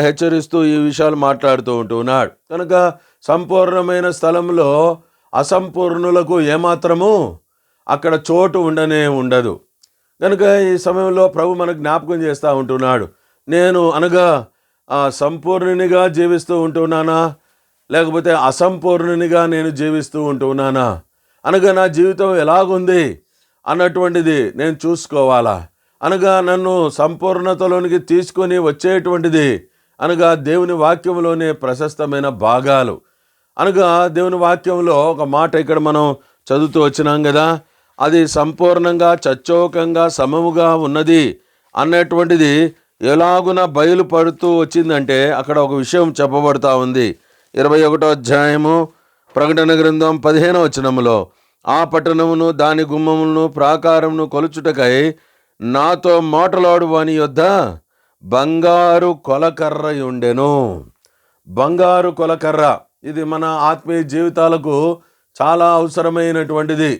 హెచ్చరిస్తూ ఈ విషయాలు మాట్లాడుతూ ఉంటున్నాడు. కనుక సంపూర్ణమైన స్థలంలో అసంపూర్ణులకు ఏమాత్రము అక్కడ చోటు ఉండదు. కనుక ఈ సమయంలో ప్రభు మనకు జ్ఞాపకం చేస్తూ ఉంటున్నాడు. నేను సంపూర్ణునిగా జీవిస్తూ ఉంటున్నానా, లేకపోతే అసంపూర్ణునిగా నేను జీవిస్తూ ఉంటున్నానా, నా జీవితం ఎలాగుంది అన్నటువంటిది నేను చూసుకోవాలా. నన్ను సంపూర్ణతలోనికి తీసుకొని వచ్చేటువంటిది అనగా దేవుని వాక్యంలోనే ప్రశస్తమైన భాగాలు. అనగా దేవుని వాక్యంలో ఒక మాట ఇక్కడ మనం చదువుతూ వచ్చినాం కదా, అది సంపూర్ణంగా చచ్చోకంగా సమముగా ఉన్నది అన్నటువంటిది ఎలాగున బయలుపడుతూ వచ్చిందంటే అక్కడ ఒక విషయం చెప్పబడుతూ ఉంది. 21వ అధ్యాయము ప్రకటన గ్రంథం 15వ వచనములో, ఆ పట్టణమును దాని గుమ్మములను ప్రాకారమును కొలుచుటకై నాతో మాటలాడు వాని యొద్ద బంగారు కొలకర్ర ఉండెను. బంగారు కొలకర్ర ఇది మన ఆత్మీయ జీవితాలకు చాలా అవసరమైనటువంటిది.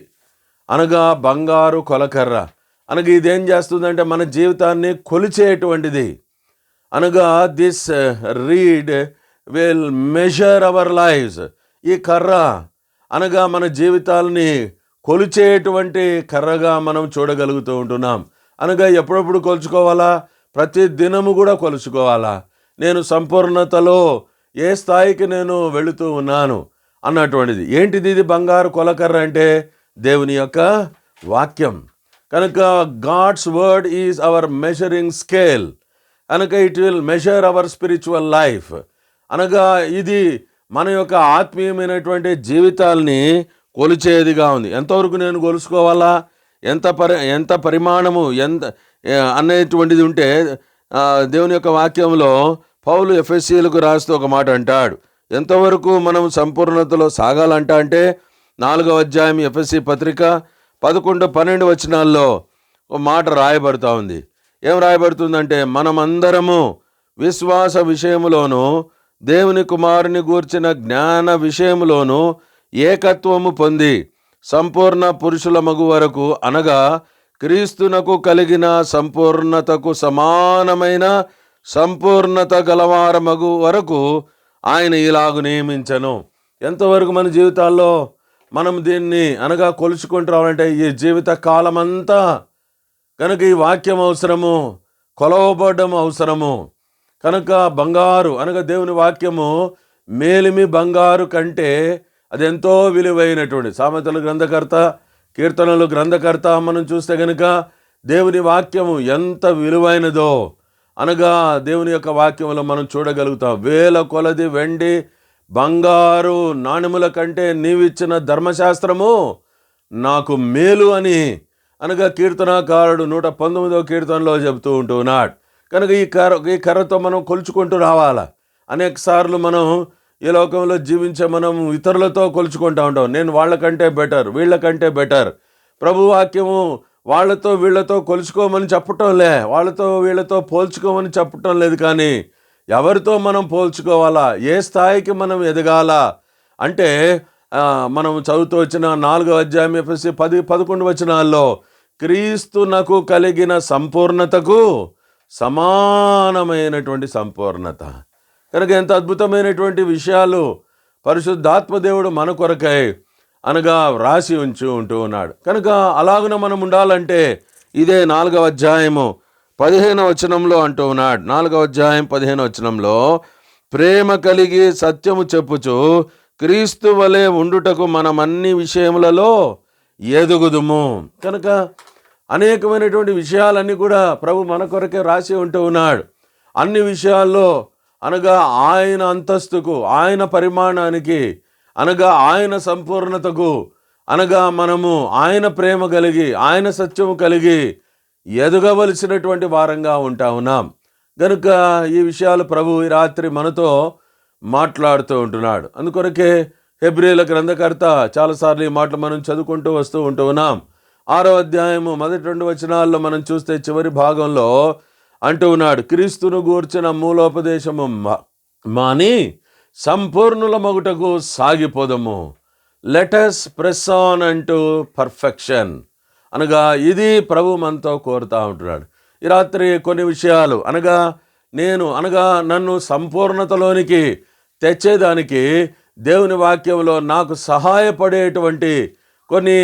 అనగా బంగారు కొలకర్ర అనగా ఇదేం చేస్తుందంటే మన జీవితాన్ని కొలిచేటువంటిది. అనగా this reed will measure our lifes. ఈ కర్ర అనగా మన జీవితాలని కొలిచేటువంటి కర్రగా మనం చూడగలుగుతూ ఉంటున్నాం. అనగా ఎప్పుడప్పుడు కొలుచుకోవాలా? ప్రతి దినము కూడా కొలుచుకోవాలా? నేను సంపూర్ణతలో ఏ స్థాయికి నేను వెళుతూ ఉన్నాను అన్నటువంటిది. ఏంటిది ఇది బంగారు కొలకర్ర అంటే? దేవుని యొక్క వాక్యం. కనుక God's word is our measuring scale. కనుక it will measure our spiritual life. అనగా ఇది మన యొక్క ఆత్మీయమైనటువంటి జీవితాల్ని కొలిచేదిగా ఉంది. ఎంతవరకు నేను కొలుసుకోవాలా? ఎంత పరిమాణము ఎంత అనేటువంటిది ఉంటే దేవుని యొక్క వాక్యంలో పౌలు ఎఫెసీయులకు రాస్తూ ఒక మాట అంటాడు. ఎంతవరకు మనం సంపూర్ణతలో సాగాలంట అంటే 4వ అధ్యాయం ఎఫెసీ పత్రిక 11-12 వచనాల్లో ఒక మాట రాయబడుతూ ఉంది. ఏం రాయబడుతుందంటే, మనమందరము విశ్వాస విషయములోను దేవుని కుమారుని గూర్చిన జ్ఞాన విషయములోను ఏకత్వము పొంది సంపూర్ణ పురుషుల మగు వరకు, అనగా క్రీస్తునకు కలిగిన సంపూర్ణతకు సమానమైన సంపూర్ణత గలవారమగు వరకు ఆయన ఇలాగు నియమించను. ఎంతవరకు మన జీవితాల్లో మనం దీన్ని అనగా కొలుచుకుంటూ రావాలంటే ఈ జీవిత కాలమంతా కనుక ఈ వాక్యం అవసరము, కొలవబడడం అవసరము. కనుక బంగారు అనగా దేవుని వాక్యము మేలిమి బంగారు కంటే అది ఎంతో విలువైనటువంటి. సామెతల గ్రంథకర్త, కీర్తనలు గ్రంథకర్త మనం చూస్తే కనుక దేవుని వాక్యము ఎంత విలువైనదో అనగా దేవుని యొక్క వాక్యంలో మనం చూడగలుగుతాం. వేల కొలది వెండి బంగారు నాణెముల కంటే నీవిచ్చిన ధర్మశాస్త్రము నాకు మేలు అని అనగా కీర్తనాకారుడు 119వ కీర్తనలో చెబుతూ ఉంటున్నాడు. కనుక ఈ కర్రతో మనం కొలుచుకుంటూ రావాలా. అనేక సార్లు మనం ఈ లోకంలో జీవించే మనం ఇతరులతో కొలుచుకుంటూ ఉంటాం. నేను వాళ్ళకంటే బెటర్, వీళ్ళకంటే బెటర్. ప్రభు వాక్యము వాళ్ళతో వీళ్ళతో కొలుచుకోమని చెప్పటంలే, వాళ్ళతో వీళ్ళతో పోల్చుకోమని చెప్పటం లేదు. కానీ ఎవరితో మనం పోల్చుకోవాలా, ఏ స్థాయికి మనం ఎదగాలా అంటే మనం చదువుతూ వచ్చిన 4వ అధ్యాయం ఎఫెసీ 10-11 వచనాల్లో క్రీస్తునకు కలిగిన సంపూర్ణతకు సమానమైనటువంటి సంపూర్ణత. కనుక ఎంత అద్భుతమైనటువంటి విషయాలు పరిశుద్ధాత్మదేవుడు మన కొరకై అనగా రాసి ఉంటూ ఉన్నాడు. కనుక అలాగున మనం ఉండాలంటే ఇదే 4వ అధ్యాయము 15వ వచనంలో అంటూ ఉన్నాడు. 4వ అధ్యాయం 15వ వచనంలో, ప్రేమ కలిగి సత్యము చెప్పుచు క్రీస్తు వలె ఉండుటకు మనం అన్ని విషయములలో ఎదుగుదుము. కనుక అనేకమైనటువంటి విషయాలన్నీ కూడా ప్రభు మన కొరకే రాసి ఉంటూ ఉన్నాడు. అన్ని విషయాల్లో అనగా ఆయన అంతస్తుకు, ఆయన పరిమాణానికి, అనగా ఆయన సంపూర్ణతకు, అనగా మనము ఆయన ప్రేమ కలిగి, ఆయన సత్యము కలిగి ఎదగవలసినటువంటి వారంగా ఉంటా ఉన్నాం. కనుక ఈ విషయాలు ప్రభు ఈ రాత్రి మనతో మాట్లాడుతూ ఉంటున్నాడు. అందుకొరకే హెబ్రీల గ్రంథకర్త చాలాసార్లు ఈ మాటలు మనం చదువుకుంటూ వస్తూ ఉన్నాం. 6వ అధ్యాయము మొదటి 2 వచనాల్లో మనం చూస్తే చివరి భాగంలో అంటూ ఉన్నాడు, క్రీస్తును గూర్చిన మూలోపదేశము మాని సంపూర్ణుల మగుటకు సాగిపోదము. లెటస్ ప్రెస్ ఆన్ అంటూ పర్ఫెక్షన్. అనగా ఇది ప్రభు మనతో కోరుతూ ఉంటున్నాడు. ఈ రాత్రి కొన్ని విషయాలు అనగా నన్ను సంపూర్ణతలోనికి తెచ్చేదానికి దేవుని వాక్యంలో నాకు సహాయపడేటువంటి కొన్ని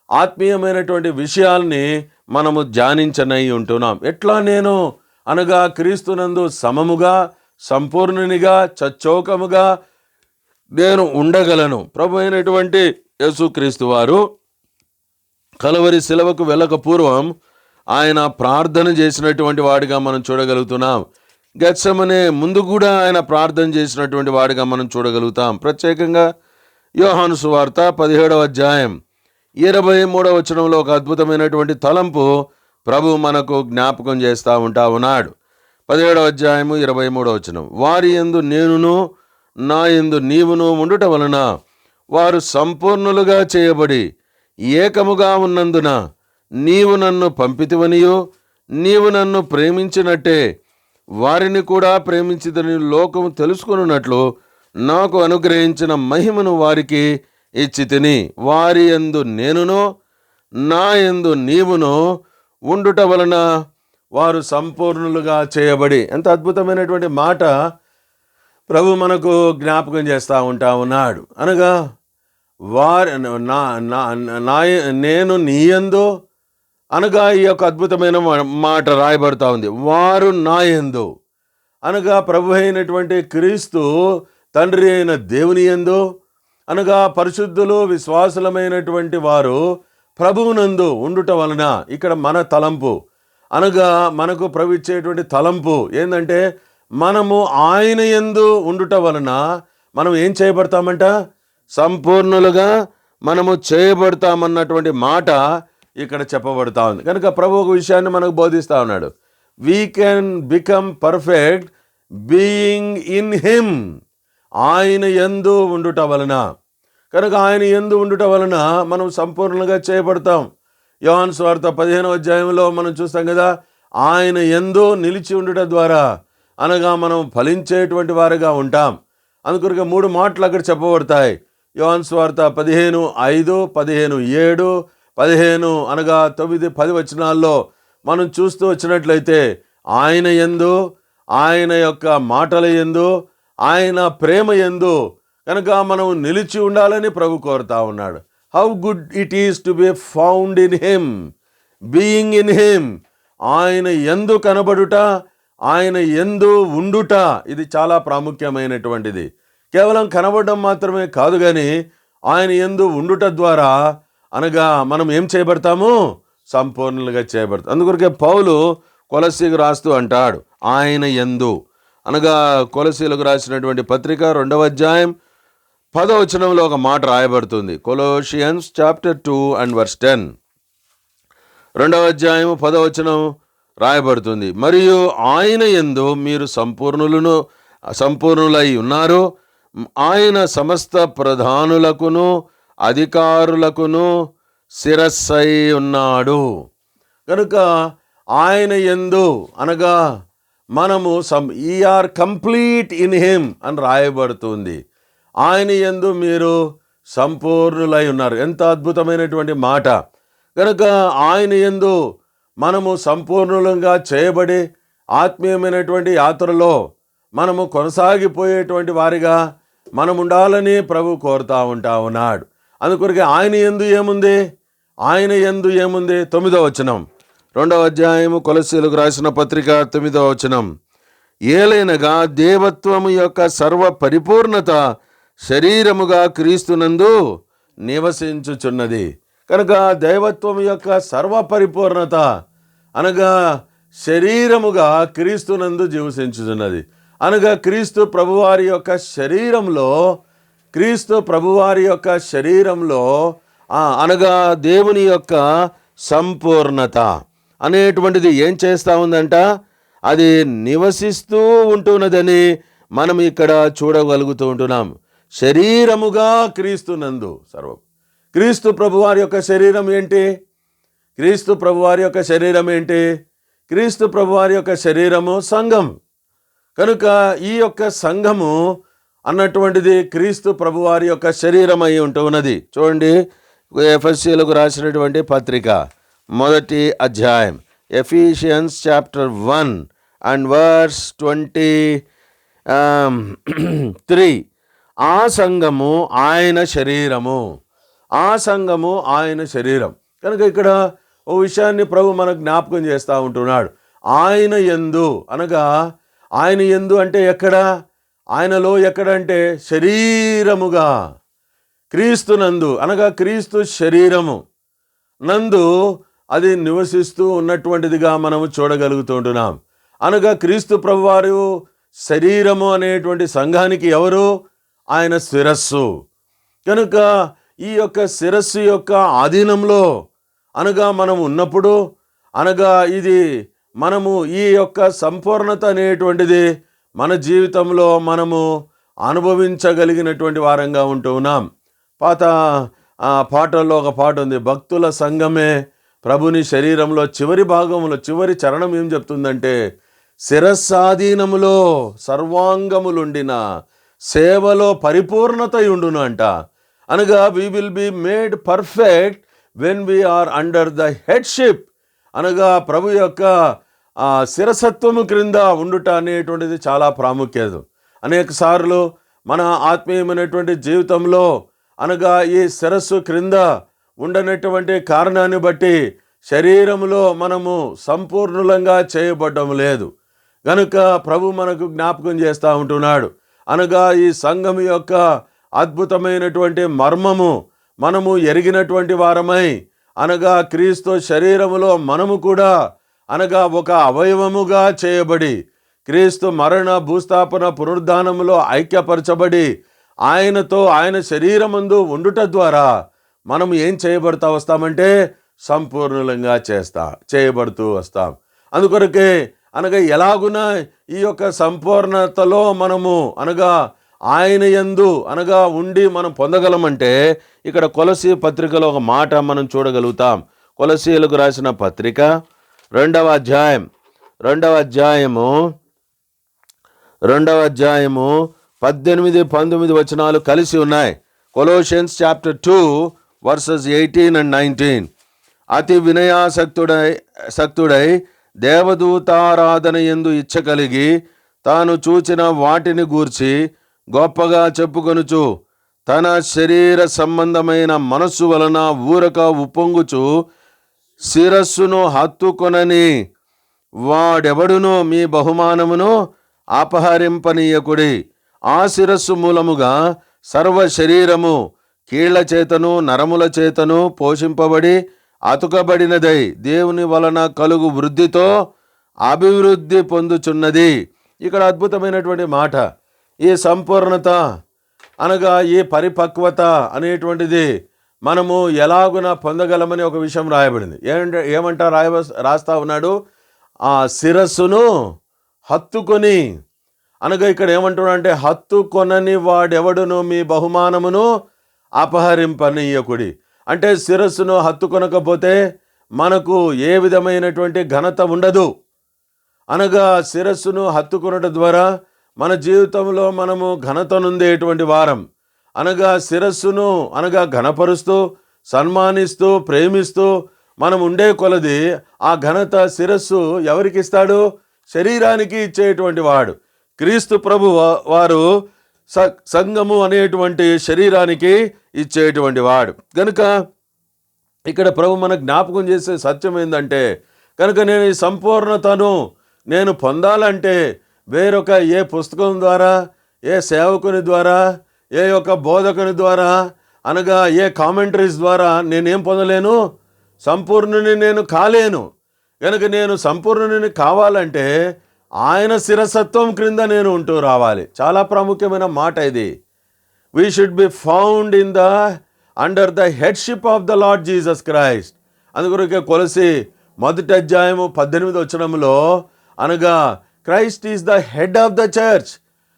ఆత్మీయమైనటువంటి విషయాల్ని మనము ధ్యానించనై ఉంటున్నాం. ఎట్లా నేను అనగా క్రీస్తునందు సమముగా, సంపూర్ణునిగా, చచ్చోకముగా నేను ఉండగలను. ప్రభు అయినటువంటి యేసుక్రీస్తు వారు కలవరి శిలువకు వెళ్ళక పూర్వం ఆయన ప్రార్థన చేసినటువంటి వాడిగా మనం చూడగలుగుతున్నాం. గెత్సెమనే ముందు కూడా ఆయన ప్రార్థన చేసినటువంటి వాడిగా మనం చూడగలుగుతాం. ప్రత్యేకంగా యోహాను సువార్త 17వ అధ్యాయం 23వ వచనంలో ఒక అద్భుతమైనటువంటి తలంపు ప్రభు మనకు జ్ఞాపకం చేస్తూ ఉన్నాడు. 17వ అధ్యాయము 23వ వచనం, వారి యందు నేనును నా యందు నీవును ఉండుట వలన వారు సంపూర్ణులుగా చేయబడి ఏకముగా ఉన్నందున నీవు నన్ను పంపితివనియు నీవు నన్ను ప్రేమించినట్టే వారిని కూడా ప్రేమించిదని లోకము తెలుసుకొనున్నట్లు నాకు అనుగ్రహించిన మహిమను వారికి ఇచ్చితిని. వారి యందు నేనును నా యందు నీవును ఉండుట వలన వారు సంపూర్ణులుగా చేయబడి. ఎంత అద్భుతమైనటువంటి మాట ప్రభు మనకు జ్ఞాపకం చేస్తూ ఉన్నాడు. అనగా నేను నీ యందు అనగా ఈ యొక్క అద్భుతమైన మాట రాయబడుతూ ఉంది. వారు నా యందు అనగా ప్రభు అయినటువంటి క్రీస్తు తండ్రి అయిన దేవుని యందు అనగా పరిశుద్ధులు విశ్వాసులమైనటువంటి వారు ప్రభువునందు ఉండుట వలన ఇక్కడ మన తలంపు అనగా మనకు ప్రభు ఇచ్చేటువంటి తలంపు ఏంటంటే మనము ఆయన యందు ఉండుట వలన మనం ఏం చేయబడతామంట, సంపూర్ణులుగా మనము చేయబడతామన్నటువంటి మాట ఇక్కడ చెప్పబడతా ఉంది. కనుక ప్రభు ఒక విషయాన్ని మనకు బోధిస్తూ ఉన్నాడు. We can become perfect being in him, ఆయన యందు ఉండుట వలన. కనుక ఆయన యందు ఉండుట వలన మనం సంపూర్ణంగా చేయబడతాం. యోహాను సువార్త 15వ అధ్యాయంలో మనం చూస్తాం కదా, ఆయన యందు నిలిచి ఉండుట ద్వారా అనగా మనం ఫలించేటువంటి వారిగా ఉంటాం. అందుకొరకు 3 మాటలు అక్కడ చెప్పబడతాయి. యోహాను సువార్త 15:5, 15:7, 15 అనగా 9, 10 వచనాల్లో మనం చూస్తూ వచ్చినట్లయితే ఆయన యందు, ఆయన యొక్క మాటల యందు, ఆయన ప్రేమ యందు కనుక మనం నిలిచి ఉండాలని ప్రభు కోరుతా ఉన్నాడు. How good it is to be found in him, being in him. ఆయన యందు కనబడుట, ఆయన యందు ఉండుట, ఇది చాలా ప్రాముఖ్యమైనటువంటిది. కేవలం కనబడడం మాత్రమే కాదు, కానీ ఆయన యందు ఉండుట ద్వారా అనగా మనం ఏం చేయబడతాము, సంపూర్ణులుగా చేయబడతాం. అందుకొరకే పౌలు కొలస్సీకు రాస్తూ అంటాడు, ఆయన యందు అనగా కొలస్సీలకు రాసినటువంటి పత్రిక 2వ అధ్యాయం 10వ వచనంలో ఒక మాట రాయబడుతుంది. కొలోషియన్స్ చాప్టర్ 2:10, 2వ అధ్యాయం 10వ వచనం రాయబడుతుంది. మరియు ఆయన యందు మీరు సంపూర్ణులై ఉన్నారు, ఆయన సమస్త ప్రధానులకును అధికారులకును శిరస్సై ఉన్నాడు. కనుక ఆయన యందు అనగా మనము ఈఆర్ కంప్లీట్ ఇన్ హిమ్ అని రాయబడుతుంది. ఆయన యందు మీరు సంపూర్ణులై ఉన్నారు. ఎంత అద్భుతమైనటువంటి మాట. కనుక ఆయన యందు మనము సంపూర్ణులంగా చేయబడి ఆత్మీయమైనటువంటి యాత్రలో మనము కొనసాగిపోయేటువంటి వారిగా మనం ఉండాలని ప్రభు కోరుతా ఉన్నాడు. అందుకొరకే ఆయన యందు ఏముంది, ఆయన యందు ఏముంది, 9వ వచనం 2వ అధ్యాయము కొలస్సీలకు రాసిన పత్రిక 9వ వచనం, ఏలైనగా దేవత్వము యొక్క సర్వ పరిపూర్ణత శరీరముగా క్రీస్తునందు నివసించుచున్నది. కనుక దైవత్వం యొక్క సర్వ పరిపూర్ణత అనగా శరీరముగా క్రీస్తునందు జీవించుచున్నది. అనగా క్రీస్తు ప్రభువారి యొక్క శరీరంలో అనగా దేవుని యొక్క సంపూర్ణత అనేటువంటిది ఏం చేస్తూ ఉందంట, అది నివసిస్తూ ఉంటున్నదని మనం ఇక్కడ చూడగలుగుతూ ఉంటున్నాం. శరీరముగా క్రీస్తునందు సర్వం. క్రీస్తు ప్రభువారి యొక్క శరీరం ఏంటి? క్రీస్తు ప్రభువారి యొక్క శరీరం ఏంటి? క్రీస్తు ప్రభువారి యొక్క శరీరము సంఘం. కనుక ఈ యొక్క సంఘము అన్నటువంటిది క్రీస్తు ప్రభువారి యొక్క శరీరం అయి ఉంటున్నది. చూడండి, ఎఫెసీయులకు రాసినటువంటి పత్రిక 1వ అధ్యాయం, ఎఫిషియన్స్ చాప్టర్ 1:23, ఆ సంఘము ఆయన శరీరము, ఆ సంఘము ఆయన శరీరం. కనుక ఇక్కడ ఓ విషయాన్ని ప్రభు మనకు జ్ఞాపకం చేస్తూ ఉంటున్నాడు. ఆయన యందు అనగా ఆయన యందు అంటే ఎక్కడ, ఆయనలో ఎక్కడంటే శరీరముగా క్రీస్తునందు అనగా క్రీస్తు శరీరము నందు అది నివసిస్తూ ఉన్నటువంటిదిగా మనము చూడగలుగుతూ ఉంటున్నాం. అనగా క్రీస్తు ప్రభువారు శరీరము అనేటువంటి సంఘానికి ఎవరు? ఆయన శిరస్సు. కనుక ఈ యొక్క శిరస్సు యొక్క ఆధీనంలో అనగా మనం ఉన్నప్పుడు, అనగా ఇది మనము ఈ యొక్క సంపూర్ణత అనేటువంటిది మన జీవితంలో మనము అనుభవించగలిగినటువంటి వారంగా ఉంటూ ఉన్నాం. పాటల్లో ఒక పాట ఉంది, భక్తుల సంఘమే ప్రభుని శరీరంలో చివరి భాగంలో చివరి చరణం ఏం చెప్తుందంటే, శిరస్సాధీనములో సర్వాంగములుండిన సేవలో పరిపూర్ణత ఉండును అంట. అనగా we will be made perfect when we are under the headship. అనగా ప్రభు యొక్క శిరసత్వము క్రింద ఉండుట అనేటువంటిది చాలా ప్రాముఖ్యత. అనేక సార్లు మన ఆత్మీయమైనటువంటి జీవితంలో అనగా ఈ శిరస్సు క్రింద ఉండనటువంటి కారణాన్ని బట్టి శరీరంలో మనము సంపూర్ణంగా చేయబడ్డం లేదు. కనుక ప్రభు మనకు జ్ఞాపకం చేస్తూ ఉంటున్నాడు. అనగా ఈ సంఘం యొక్క అద్భుతమైనటువంటి మర్మము మనము ఎరిగినటువంటి వారమై, అనగా క్రీస్తు శరీరములో మనము కూడా అనగా ఒక అవయవముగా చేయబడి, క్రీస్తు మరణ భూస్థాపన పునరుద్ధానములో ఐక్యపరచబడి ఆయనతో ఆయన శరీరమందు ఉండుట ద్వారా మనం ఏం చేయబడతా వస్తామంటే సంపూర్ణంగా చేయబడుతూ వస్తాం. అందుకొరకే అనగా ఎలాగున ఈ యొక్క సంపూర్ణతలో మనము అనగా ఆయన యందు అనగా ఉండి మనం పొందగలమంటే, ఇక్కడ కొలసీ పత్రికలో ఒక మాట మనం చూడగలుగుతాం. కొలసీలకు రాసిన పత్రిక 2వ అధ్యాయము 18-19 వచనాలు కలిసి ఉన్నాయి. Colossians chapter 2 versus 18 and 19. అతి వినయాసక్తుడై దేవదూతారాధన యందు ఇచ్చ కలిగి తాను చూచిన వాటిని గూర్చి గొప్పగా చెప్పుకొనుచు తన శరీర సంబంధమైన మనస్సు వలన ఊరక ఉప్పొంగుచు శిరస్సును హత్తుకొనని వాడెవడునో మీ బహుమానమును అపహరింపనీయకుడి. ఆ శిరస్సు మూలముగా సర్వ శరీరము కీళ్ల చేతను నరముల చేతను పోషింపబడి అతుకబడినదై దేవుని వలన కలుగు వృద్ధితో అభివృద్ధి పొందుచున్నది. ఇక్కడ అద్భుతమైనటువంటి మాట. ఈ సంపూర్ణత అనగా ఈ పరిపక్వత అనేటువంటిది మనము ఎలాగున పొందగలమని ఒక విషయం రాయబడింది. ఏమంటా రాస్తా ఉన్నాడు, ఆ శిరస్సును హత్తుకొని, అనగా ఇక్కడ ఏమంటున్నాడు అంటే, హత్తుకొనని వాడెవడును మీ బహుమానమును అపహరింపనీయకుడి. అంటే శిరస్సును హత్తుకొనకపోతే మనకు ఏ విధమైనటువంటి ఘనత ఉండదు. అనగా శిరస్సును హత్తుకొనట ద్వారా మన జీవితంలో మనము ఘనత నొందేటువంటి వారం. అనగా శిరస్సును అనగా ఘనపరుస్తూ సన్మానిస్తూ ప్రేమిస్తూ మనం ఉండే కొలది ఆ ఘనత శిరస్సు ఎవరికి ఇస్తాడు? శరీరానికి ఇచ్చేటువంటి వాడు. క్రీస్తు ప్రభు వారు సంఘము అనేటువంటి శరీరానికి ఇచ్చేటువంటి వాడు. కనుక ఇక్కడ ప్రభు మనకు జ్ఞాపకం చేసే సత్యం ఏంటంటే, కనుక నేను ఈ సంపూర్ణతను నేను పొందాలంటే వేరొక ఏ పుస్తకం ద్వారా, ఏ సేవకుని ద్వారా, ఏ యొక్క బోధకుని ద్వారా, అనగా ఏ కామెంటరీస్ ద్వారా నేనేం పొందలేను? సంపూర్ణుని నేను కాలేను. కనుక నేను సంపూర్ణుని కావాలంటే ఆయన శిరసత్వం క్రింద నేను ఉంటూ రావాలి. చాలా ప్రాముఖ్యమైన మాట ఇది. We should be found in the under the headship of the lord Jesus Christ. అందుకొరకే కొలసి 1వ అధ్యాయము 18 వచనంలో అనగా Christ is the head of the church,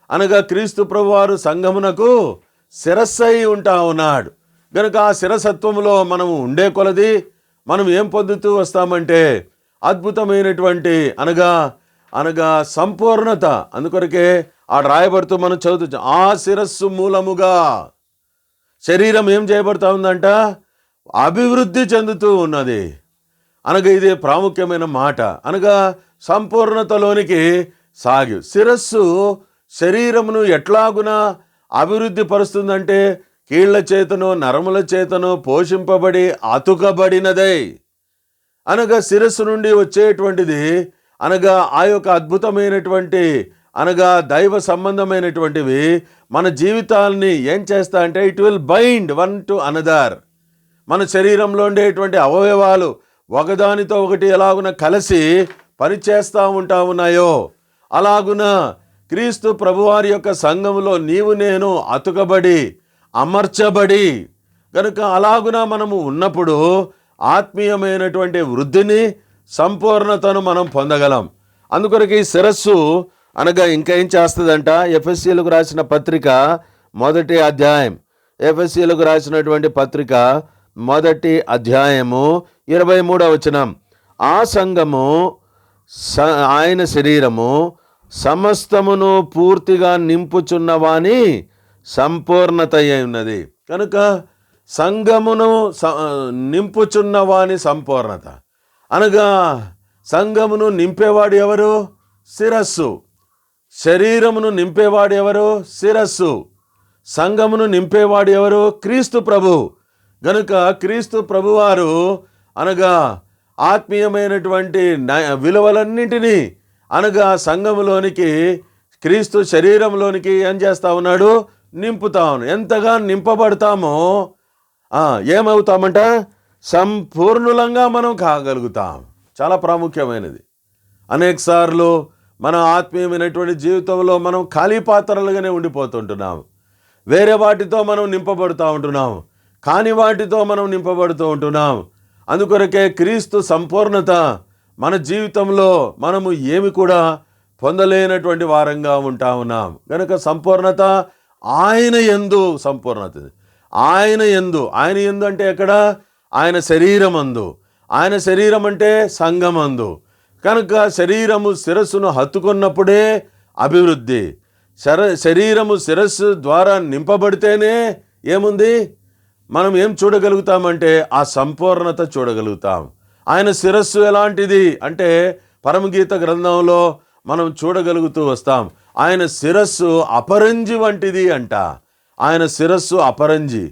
అనగా క్రీస్తు ప్రభువారు సంఘమునకు శిరస్సై ఉంటా ఉన్నాడు. కనుక ఆ శిరసత్వంలో మనము ఉండే కొలది మనం ఏం పొందుతూ వస్తామంటే అద్భుతమైనటువంటి అనగా సంపూర్ణత. అందుకొరకే ఆ రాయబడుతూ మనం చదువుతూ, ఆ శిరస్సు మూలముగా శరీరం ఏం చేయబడతా ఉందంట? అభివృద్ధి చెందుతూ ఉన్నది. అనగా ఇది ప్రాముఖ్యమైన మాట. అనగా సంపూర్ణతలోనికి శిరస్సు శరీరమును ఎట్లాగున అభివృద్ధి పరుస్తుందంటే కీళ్ల చేతను నరముల చేతను పోషింపబడి అతుకబడినదై. అనగా శిరస్సు నుండి వచ్చేటువంటిది అనగా ఆ యొక్క అద్భుతమైనటువంటి అనగా దైవ సంబంధమైనటువంటివి మన జీవితాల్ని ఏం చేస్తా అంటే it will bind one to another. మన శరీరంలో ఉండేటువంటి అవయవాలు ఒకదానితో ఒకటి ఎలాగున కలిసి పనిచేస్తూ ఉంటా ఉన్నాయో అలాగున క్రీస్తు ప్రభువారి యొక్క సంఘములో నీవు నేను అతుకబడి అమర్చబడి కనుక అలాగున మనము ఉన్నప్పుడు ఆత్మీయమైనటువంటి వృద్ధిని సంపూర్ణతను మనం పొందగలం. అందుకొరకు ఈ శిరస్సు అనగా ఇంకా ఏం చేస్తుందంట? ఎఫెసీయులకు రాసిన పత్రిక 1వ అధ్యాయం, ఎఫెసీయులకు రాసినటువంటి పత్రిక 1వ అధ్యాయము 23వ వచనం, ఆ సంఘము ఆయన శరీరము సమస్తమును పూర్తిగా నింపుచున్నవాని సంపూర్ణత అయి ఉన్నది. కనుక సంఘమును నింపుచున్నవాని సంపూర్ణత అనగా సంఘమును నింపేవాడు ఎవరు? శిరస్సు. శరీరమును నింపేవాడు ఎవరు? శిరస్సు. సంఘమును నింపేవాడు ఎవరు? క్రీస్తు ప్రభు. గనుక క్రీస్తు ప్రభువారు అనగా ఆత్మీయమైనటువంటి విలువలన్నింటినీ అనగా సంఘములోనికి క్రీస్తు శరీరంలోనికి ఏం చేస్తా ఉన్నాడు? నింపుతా ఉన్నాడు. ఎంతగా నింపబడతామో ఏమవుతామంట? సంపూర్ణులంగా మనం కాగలుగుతాం. చాలా ప్రాముఖ్యమైనది. అనేక సార్లు మన ఆత్మీయమైనటువంటి జీవితంలో మనం ఖాళీ పాత్రలుగానే ఉండిపోతుంటున్నాం. వేరే వాటితో మనం నింపబడుతూ ఉంటున్నాం, కాని వాటితో మనం నింపబడుతూ ఉంటున్నాం. అందుకొరకే క్రీస్తు సంపూర్ణత మన జీవితంలో మనము ఏమి కూడా పొందలేనటువంటి వారంగా ఉంటా ఉన్నాం. కనుక సంపూర్ణత ఆయన యందు సంపూర్ణత. ఆయన యందు అంటే ఎక్కడ? ఆయన శరీరమందు. ఆయన శరీరం అంటే సంఘమందు. కనుక శరీరము శిరస్సును హత్తుకున్నప్పుడే అభివృద్ధి. శరీరము శిరస్సు ద్వారా నింపబడితేనే ఏముంది? మనం ఏం చూడగలుగుతామంటే ఆ సంపూర్ణత చూడగలుగుతాం. ఆయన శిరస్సు ఎలాంటిది అంటే పరమగీత గ్రంథంలో మనం చూడగలుగుతూ వస్తాం. ఆయన శిరస్సు అపరంజి వంటిది అంట. ఆయన శిరస్సు అపరంజి.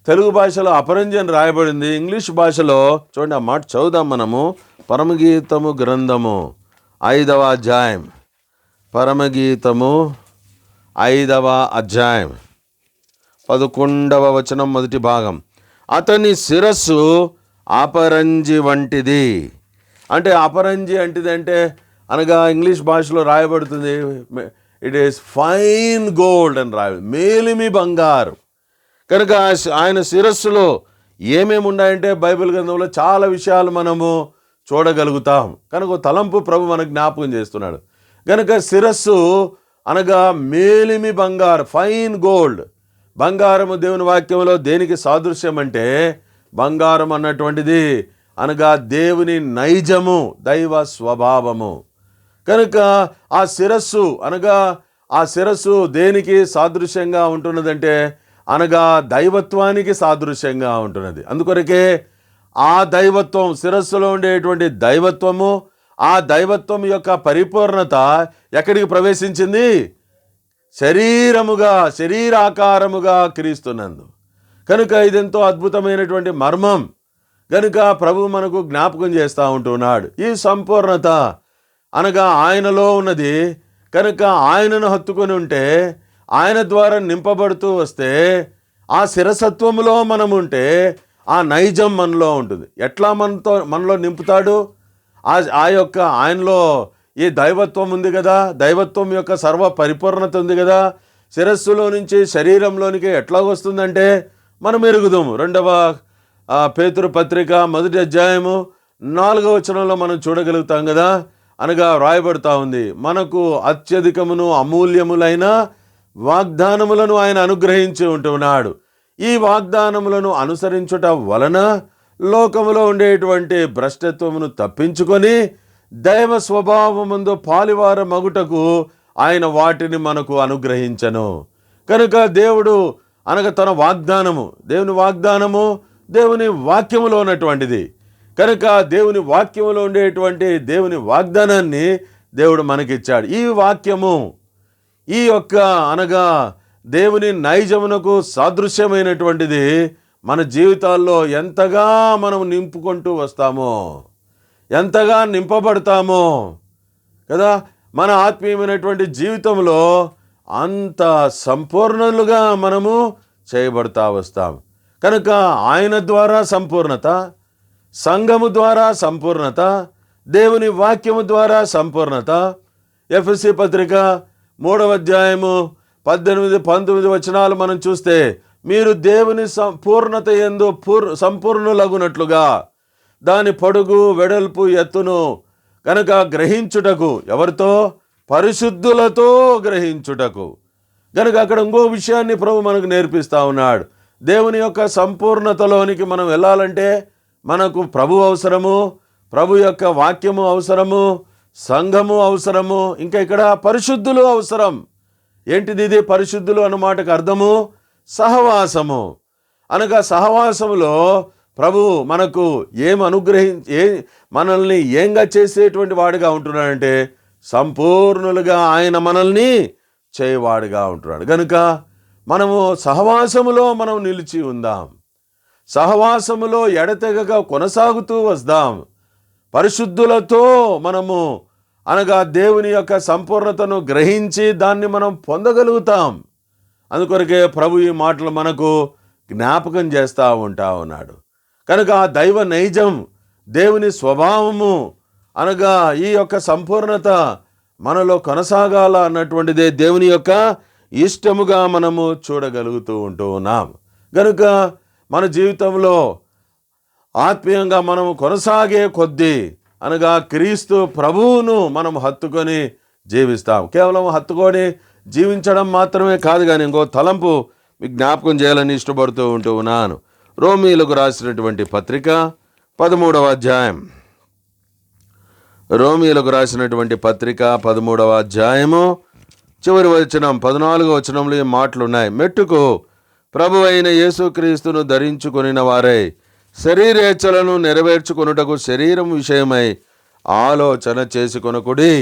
తెలుగు భాషలో అపరంజి అని రాయబడింది. ఇంగ్లీష్ భాషలో చూడండి, ఆ మాట చదువుదాం మనము. పరమగీతము గ్రంథము 5వ అధ్యాయం, పరమగీతము 5వ అధ్యాయం 11వ వచనం మొదటి భాగం. అతని శిరస్సు అపరంజి వంటిది. అంటే అపరంజి అంటిది అంటే అనగా ఇంగ్లీష్ భాషలో రాయబడుతుంది, ఇట్ ఈస్ ఫైన్ గోల్డ్ అని రాయబడి, మేలిమి బంగారు. కనుక ఆయన శిరస్సులో ఏమేమి ఉన్నాయంటే బైబిల్ గ్రంథంలో చాలా విషయాలు మనము చూడగలుగుతాం. కనుక తలంపు ప్రభు మనకు జ్ఞాపకం చేస్తున్నాడు. కనుక శిరస్సు అనగా మేలిమి బంగారు, ఫైన్ గోల్డ్. బంగారము దేవుని వాక్యంలో దేనికి సాదృశ్యం అంటే బంగారం అన్నటువంటిది అనగా దేవుని నైజము, దైవ స్వభావము. కనుక ఆ శిరస్సు అనగా ఆ శిరస్సు దేనికి సాదృశ్యంగా ఉంటున్నదంటే అనగా దైవత్వానికి సాదృశ్యంగా ఉంటున్నది. అందుకొరకే ఆ దైవత్వం, శిరస్సులో ఉండేటువంటి దైవత్వము, ఆ దైవత్వం యొక్క పరిపూర్ణత ఎక్కడికి ప్రవేశించింది? శరీరాకారముగా క్రీస్తునందు. కనుక ఇదెంతో అద్భుతమైనటువంటి మర్మం. కనుక ప్రభు మనకు జ్ఞాపకం చేస్తూ ఉంటున్నాడు. ఈ సంపూర్ణత అనగా ఆయనలో ఉన్నది. కనుక ఆయనను హత్తుకొని ఉంటే, ఆయన ద్వారా నింపబడుతూ వస్తే, ఆ శిరసత్వములో మనం ఉంటే ఆ నైజం మనలో ఉంటుంది. ఎట్లా మనలో నింపుతాడు? ఆ యొక్క ఆయనలో ఈ దైవత్వం ఉంది కదా, దైవత్వం యొక్క సర్వ పరిపూర్ణత ఉంది కదా. శిరస్సులో నుంచి శరీరంలోనికి ఎట్లా వస్తుందంటే మనం ఎరుగుదాము. 2వ పేతురు పత్రిక 1వ అధ్యాయము 4వ వచనంలో మనం చూడగలుగుతాం కదా. అనగా రాయబడుతూ ఉంది, మనకు అత్యధికమును అమూల్యములైన వాగ్దానములను ఆయన అనుగ్రహించి ఉంటున్నాడు. ఈ వాగ్దానములను అనుసరించుట వలన లోకములో ఉండేటువంటి భ్రష్టత్వమును తప్పించుకొని దైవ స్వభావమందు పాలివార మగుటకు ఆయన వాటిని మనకు అనుగ్రహించను. కనుక దేవుడు అనగా తన వాగ్దానము, దేవుని వాగ్దానము దేవుని వాక్యములో ఉన్నటువంటిది. కనుక దేవుని వాక్యములో ఉండేటువంటి దేవుని వాగ్దానాన్ని దేవుడు మనకిచ్చాడు. ఈ వాక్యము ఈ యొక్క అనగా దేవుని నైజమునకు సాదృశ్యమైనటువంటిది. మన జీవితాల్లో ఎంతగా మనం నింపుకుంటూ వస్తామో, ఎంతగా నింపబడతామో కదా, మన ఆత్మీయమైనటువంటి జీవితంలో అంత సంపూర్ణలుగా మనము చేయబడతా వస్తాం. కనుక ఆయన ద్వారా సంపూర్ణత, సంఘము ద్వారా సంపూర్ణత, దేవుని వాక్యము ద్వారా సంపూర్ణత. ఎఫెసీ పత్రిక 3వ అధ్యాయము 18-19 వచనాలు మనం చూస్తే, మీరు దేవుని పూర్ణత యందు సంపూర్ణులగునట్లుగా దాని పొడుగు వెడల్పు ఎత్తును కనుక గ్రహించుటకు, ఎవరితో? పరిశుద్ధులతో గ్రహించుటకు. కనుక అక్కడ ఇంకో విషయాన్ని ప్రభు మనకు నేర్పిస్తూ ఉన్నాడు. దేవుని యొక్క సంపూర్ణతలోనికి మనం వెళ్ళాలంటే మనకు ప్రభు అవసరము, ప్రభు యొక్క వాక్యము అవసరము, సంఘము అవసరము, ఇంకా ఇక్కడ పరిశుద్ధులు అవసరం. ఏంటిది ఇది? పరిశుద్ధులు అన్న మాటకు అర్థము సహవాసము. అనగా సహవాసములో ప్రభు మనకు మనల్ని ఏంగా చేసేటువంటి వాడిగా ఉంటున్నాడంటే సంపూర్ణులుగా ఆయన మనల్ని చేయవాడిగా ఉంటున్నాడు. కనుక మనము సహవాసములో మనం నిలిచి ఉందాం, సహవాసములో ఎడతెగక కొనసాగుతూ వస్తాం. పరిశుద్ధులతో మనము అనగా దేవుని యొక్క సంపూర్ణతను గ్రహించి దాన్ని మనం పొందగలుగుతాం. అందుకొరకే ప్రభు ఈ మాటలు మనకు జ్ఞాపకం చేస్తూ ఉంటా ఉన్నాడు. కనుక ఆ దైవ నైజం, దేవుని స్వభావము అనగా ఈ యొక్క సంపూర్ణత మనలో కొనసాగాల అన్నటువంటిదే దేవుని యొక్క ఇష్టముగా మనము చూడగలుగుతూ ఉంటూ ఉన్నాం. కనుక మన జీవితంలో ఆత్మీయంగా మనము కొనసాగే కొద్దీ అనగా క్రీస్తు ప్రభువును మనం హత్తుకొని జీవిస్తాం. కేవలం హత్తుకొని జీవించడం మాత్రమే కాదు, కానీ ఇంకో తలంపు మీకు జ్ఞాపకం చేయాలని ఇష్టపడుతూ ఉంటూ ఉన్నాను. రోమీయులకు రాసినటువంటి పత్రిక 13వ అధ్యాయం, రోమీయులకు రాసినటువంటి పత్రిక 13వ అధ్యాయము చివరి వచనం 14వ వచనంలో ఈ మాటలు ఉన్నాయి. మెట్టుకు ప్రభు అయిన యేసుక్రీస్తును ధరించుకొనిన వారై శరీరేచ్ఛలను నెరవేర్చుకొనుటకు శరీరం విషయమై ఆలోచన చేసుకొనకుడి.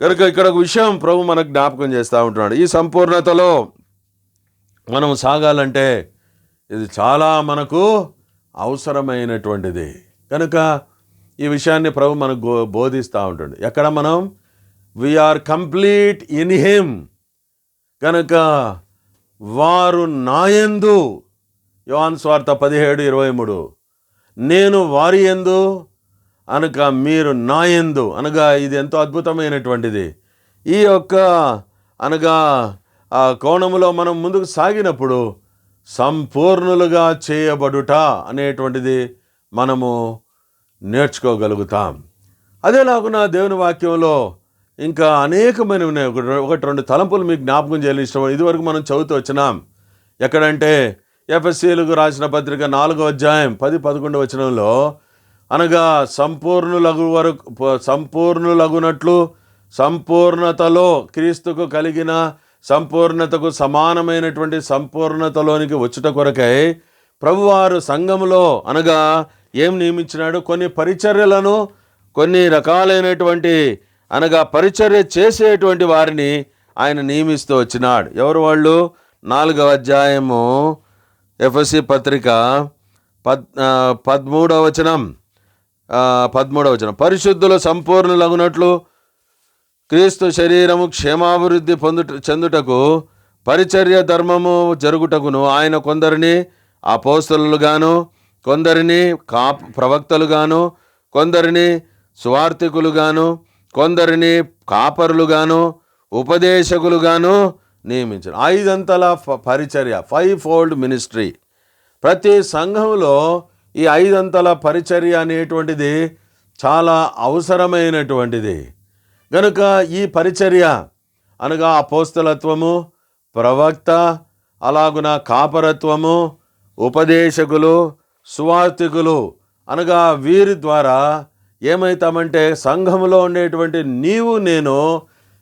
కనుక ఇక్కడ ఒక విషయం ప్రభు మనకు జ్ఞాపకం చేస్తూ ఉంటున్నాడు. ఈ సంపూర్ణతలో మనం సాగాలంటే ఇది చాలా మనకు అవసరమైనటువంటిది. కనుక ఈ విషయాన్ని ప్రభు మనకు బోధిస్తూ ఉంటుంది. ఎక్కడ మనం వీఆర్ కంప్లీట్ ఇన్ హిమ్. కనుక వారు నాయందు, యోహాను సువార్త 17:23, నేను వారి యందు అనక మీరు నాయందు అనగా ఇది ఎంతో అద్భుతమైనటువంటిది. ఈ యొక్క అనగా ఆ కోణములో మనం ముందుకు సాగినప్పుడు సంపూర్ణులుగా చేయబడుట అనేటువంటిది మనము నేర్చుకోగలుగుతాం. అదేలాగున దేవుని వాక్యంలో ఇంకా అనేకమైన ఉన్నాయి. ఒకటి రెండు తలంపులు మీకు జ్ఞాపకం చేయాలి ఇష్టం. ఇదివరకు మనం చదువుతూ వచ్చినాం. ఎక్కడంటే ఎఫెసీయులకు రాసిన పత్రిక 4వ అధ్యాయం 10-11 వచనంలో అనగా సంపూర్ణులగునట్లు సంపూర్ణతలో క్రీస్తుకు కలిగిన సంపూర్ణతకు సమానమైనటువంటి సంపూర్ణతలోనికి వచ్చుట కొరకై ప్రభువారు సంఘములో అనగా ఏం నియమించినాడు? కొన్ని పరిచర్యలను, కొన్ని రకాలైనటువంటి అనగా పరిచర్య చేసేటువంటి వారిని ఆయన నియమిస్తూ వచ్చినాడు. ఎవరు వాళ్ళు? 4వ అధ్యాయము ఎఫెసీ పత్రిక 13వ వచనం, పరిశుద్ధులు సంపూర్ణులగునట్లు క్రీస్తు శరీరము క్షేమాభివృద్ధి చెందుటకు పరిచర్య ధర్మము జరుగుటకును ఆయన కొందరిని అపోస్తలుగాను, కొందరిని ప్రవక్తలుగాను, కొందరిని సువార్తికులుగాను, కొందరిని కాపరులుగాను, ఉపదేశకులుగాను నియమించారు. 5 అంతల పరిచర్య, 5-fold మినిస్ట్రీ. ప్రతి సంఘంలో ఈ 5 అంతల పరిచర్య అనేటువంటిది చాలా అవసరమైనటువంటిది. కనుక ఈ పరిచర్య అనగా అపోస్తలత్వము, ప్రవక్త, అలాగున కాపరత్వము, ఉపదేశకులు, సువార్తికులు అనగా వీరి ద్వారా ఏమవుతామంటే సంఘములో ఉండేటువంటి నీవు నేను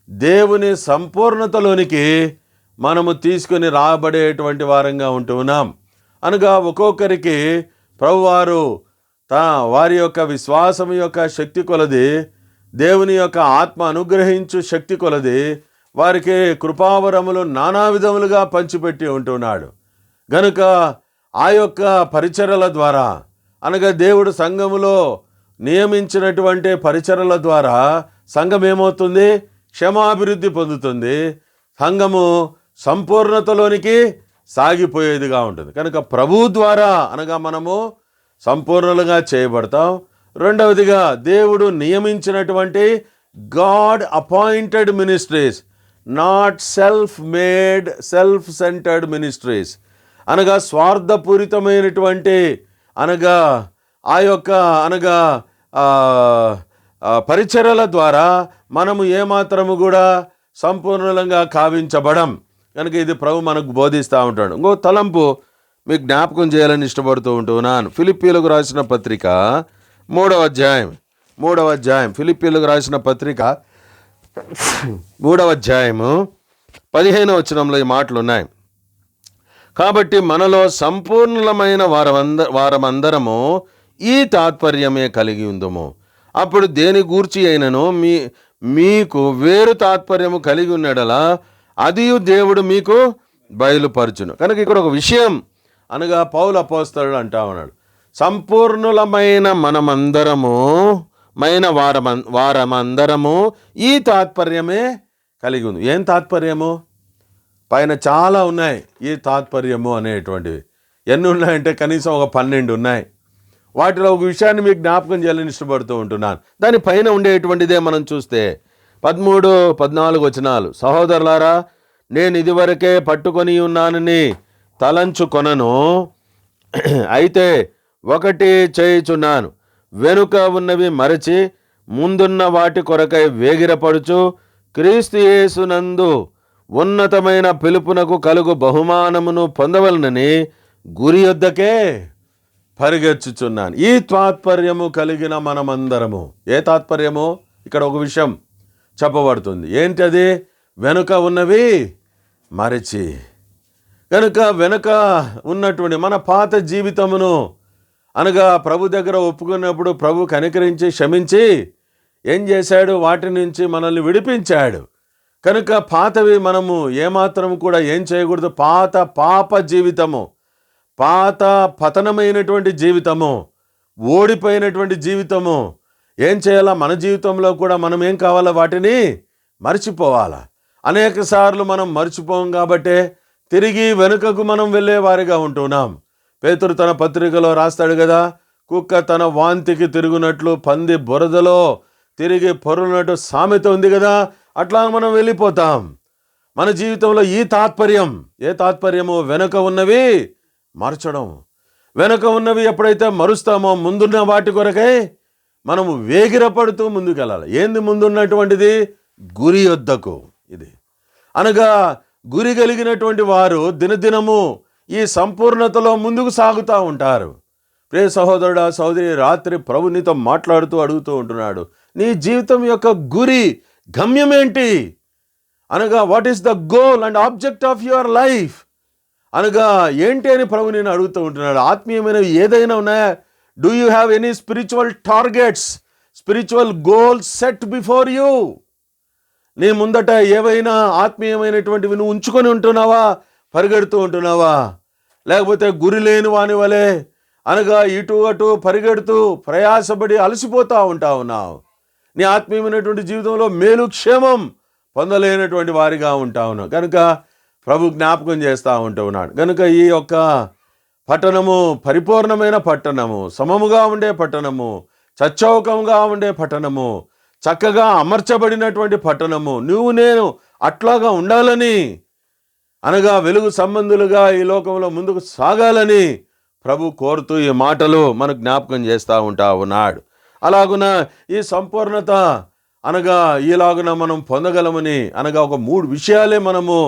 దేవుని సంపూర్ణతలోనికి మనము తీసుకొని రాబడేటువంటి వారంగా ఉంటున్నాం. అనగా ఒక్కొక్కరికి ప్రభువారు వారి యొక్క విశ్వాసం యొక్క శక్తి కొలది, దేవుని యొక్క ఆత్మ అనుగ్రహించు శక్తి కొలది వారికి కృపావరములు నానా విధములుగా పంచిపెట్టి ఉంటున్నాడు. గనుక ఆ యొక్క పరిచర్యల ద్వారా అనగా దేవుడు సంఘములో నియమించినటువంటి పరిచర్యల ద్వారా సంఘం ఏమవుతుంది? క్షేమాభివృద్ధి పొందుతుంది. సంఘము సంపూర్ణతలోనికి సాగిపోయేదిగా ఉంటుంది. కనుక ప్రభు ద్వారా అనగా మనము సంపూర్ణులుగా చేయబడతాం. రెండవదిగా దేవుడు నియమించినటువంటి God appointed ministries, not self centred ministries, అనగా స్వార్థపూరితమైనటువంటి అనగా ఆ యొక్క అనగా పరిచర్యల ద్వారా మనము ఏమాత్రము కూడా సంపూర్ణంగా కావించబడం. కనుక ఇది ప్రభు మనకు బోధిస్తూ ఉంటాడు. ఇంకో తలంపు మీకు జ్ఞాపకం చేయాలని ఇష్టపడుతూ ఉంటున్నాను. ఫిలిప్పీలకు రాసిన పత్రిక 3వ అధ్యాయం ఫిలిప్పీలకు రాసిన పత్రిక 3వ అధ్యాయము 15వ వచనంలో ఈ మాటలు ఉన్నాయి. కాబట్టి మనలో సంపూర్ణమైన వారమందరము ఈ తాత్పర్యమే కలిగి ఉందము. అప్పుడు దేని గూర్చి అయినను మీకు వేరు తాత్పర్యము కలిగి ఉన్నడలా అదియు దేవుడు మీకు బయలుపరచును. కనుక ఇక్కడ ఒక విషయం అనగా పౌలు అపోస్తలుడు అంటా ఉన్నాడు, సంపూర్ణులమైన వారమందరము ఈ తాత్పర్యమే కలిగి ఉంది. ఏం తాత్పర్యము? పైన చాలా ఉన్నాయి ఈ తాత్పర్యము అనేటువంటివి. ఎన్ని ఉన్నాయంటే కనీసం ఒక 12 ఉన్నాయి. వాటిలో ఒక విషయాన్ని మీకు జ్ఞాపకం చేయాలని ఇష్టపడుతూ ఉంటున్నాను. దాని పైన ఉండేటువంటిదే మనం చూస్తే 13, 14 వచనాలు. సహోదరులారా, నేను ఇదివరకే పట్టుకొని ఉన్నానని తలంచుకొనను, అయితే ఒకటి చేయుచున్నాను, వెనుక ఉన్నవి మరచి ముందున్న వాటి కొరకై వేగిరపడుచు క్రీస్తు యేసునందు ఉన్నతమైన పిలుపునకు కలుగు బహుమానమును పొందవలనని గురి యొద్దకే పరిగెత్తుచున్నాను. ఈ తాత్పర్యము కలిగిన మనమందరము. ఏ తాత్పర్యము? ఇక్కడ ఒక విషయం చెప్పబడుతుంది. ఏంటది? వెనుక ఉన్నవి మరచి. కనుక వెనుక ఉన్నటువంటి మన పాత జీవితమును అనగా ప్రభు దగ్గర ఒప్పుకున్నప్పుడు ప్రభు కనికరించి క్షమించి ఏం చేశాడు? వాటి నుంచి మనల్ని విడిపించాడు. కనుక పాతవి మనము ఏమాత్రం కూడా ఏం చేయకూడదు. పాత పాప జీవితము, పాత పతనమైనటువంటి జీవితము, ఓడిపోయినటువంటి జీవితము ఏం చేయాలా? మన జీవితంలో కూడా మనం ఏం కావాలా? వాటిని మర్చిపోవాలా. అనేక సార్లు మనం మర్చిపోం కాబట్టే తిరిగి వెనుకకు మనం వెళ్ళే వారిగా ఉంటున్నాం. పేతురు తన పత్రికలో రాస్తాడు కదా, కుక్క తన వాంతికి తిరుగునట్లు పంది బురదలో తిరిగి పొరునట్టు సామెత ఉంది కదా, అట్లా మనం వెళ్ళిపోతాం. మన జీవితంలో ఈ తాత్పర్యం. ఏ తాత్పర్యము? వెనుక ఉన్నవి మరచడం. వెనుక ఉన్నవి ఎప్పుడైతే మరుస్తామో ముందున్న వాటి కొరకై మనము వేగిరపడుతూ ముందుకెళ్ళాలి. ఏంది ముందున్నటువంటిది? గురి యొద్దకు. ఇది అనగా గురి కలిగినటువంటి వారు దినదినము ఈ సంపూర్ణతలో ముందుకు సాగుతూ ఉంటారు. ప్రియ సహోదరుడా, సహోదరి, రాత్రి ప్రభు నీతో మాట్లాడుతూ అడుగుతూ ఉంటున్నాడు, నీ జీవితం యొక్క గురి, గమ్యం ఏంటి? అనగా what is the goal and object of your life? అనగా ఏంటి అని ప్రభు నేను అడుగుతూ ఉంటున్నాడు. ఆత్మీయమైనవి ఏదైనా ఉన్నాయా? Do you have any spiritual targets, spiritual goals set before you? నీ ముందట ఏవైనా ఆత్మీయమైనటువంటివి నువ్వు ఉంచుకొని ఉంటున్నావా? పరిగెడుతూ ఉంటున్నావా? లేకపోతే గురి లేని వాని వలె అనగా ఇటు అటు పరిగెడుతూ ప్రయాసపడి అలసిపోతూ ఉన్నావు. నీ ఆత్మీయమైనటువంటి జీవితంలో మేలు క్షేమం పొందలేనటువంటి వారిగా ఉంటా ఉన్నావు. కనుక ప్రభు జ్ఞాపకం చేస్తూ ఉంటున్నాడు. కనుక ఈ యొక్క పట్టణము పరిపూర్ణమైన పట్టణము, సమముగా ఉండే పట్టణము, చచ్చౌకంగా ఉండే పట్టణము, చక్కగా అమర్చబడినటువంటి పట్టణము. నువ్వు నేను అట్లాగా ఉండాలని అనగా వెలుగు సంబంధులుగా ఈ లోకంలో ముందుకు సాగాలని ప్రభు కోరుతూ ఈ మాటలు మనకు జ్ఞాపకం చేస్తూ ఉన్నాడు. అలాగున ఈ సంపూర్ణత అనగా ఈలాగున మనం పొందగలమని అనగా ఒక 3 విషయాలే మనము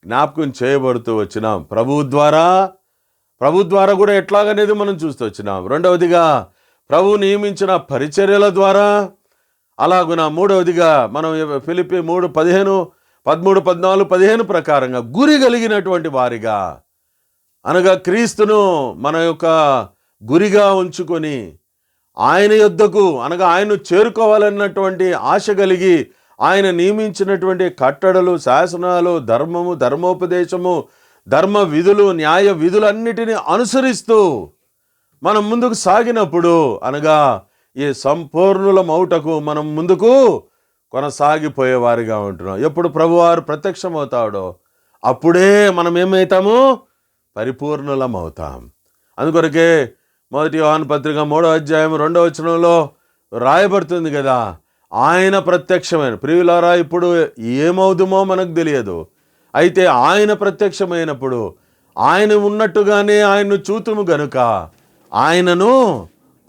జ్ఞాపకం చేయబడుతూ వచ్చినాం. ప్రభు ద్వారా కూడా ఎట్లాగనేది మనం చూస్తూ వచ్చినాం. రెండవదిగా ప్రభు నియమించిన పరిచర్యల ద్వారా, అలాగున మూడవదిగా మనం ఫిలిప్పీ 3:13, 13, 14, 15 ప్రకారంగా గురి కలిగినటువంటి వారిగా అనగా క్రీస్తును మన యొక్క గురిగా ఉంచుకొని ఆయన యొద్దకు అనగా ఆయన్ను చేరుకోవాలన్నటువంటి ఆశ కలిగి ఆయన నియమించినటువంటి కట్టడలు, శాసనాలు, ధర్మము, ధర్మోపదేశము, ధర్మ విధులు, న్యాయ విధులన్నిటినీ అనుసరిస్తూ మనం ముందుకు సాగినప్పుడు అనగా ఈ సంపూర్ణులమౌటకు మనం ముందుకు కొనసాగిపోయేవారిగా ఉంటున్నాం. ఎప్పుడు ప్రభువారు ప్రత్యక్షమవుతాడో అప్పుడే మనం ఏమవుతాము? పరిపూర్ణులమవుతాం. అందుకొరకే మొదటి యోహాను పత్రిక 3వ అధ్యాయం 2వ వచనంలో రాయబడుతుంది కదా, ఆయన ప్రత్యక్షమైన. ప్రియులారా, ఇప్పుడు ఏమవుదుమో మనకు తెలియదు. అయితే ఆయన ప్రత్యక్షమైనప్పుడు ఆయన ఉన్నట్టుగానే ఆయన్ను చూతుము గనుక ఆయనను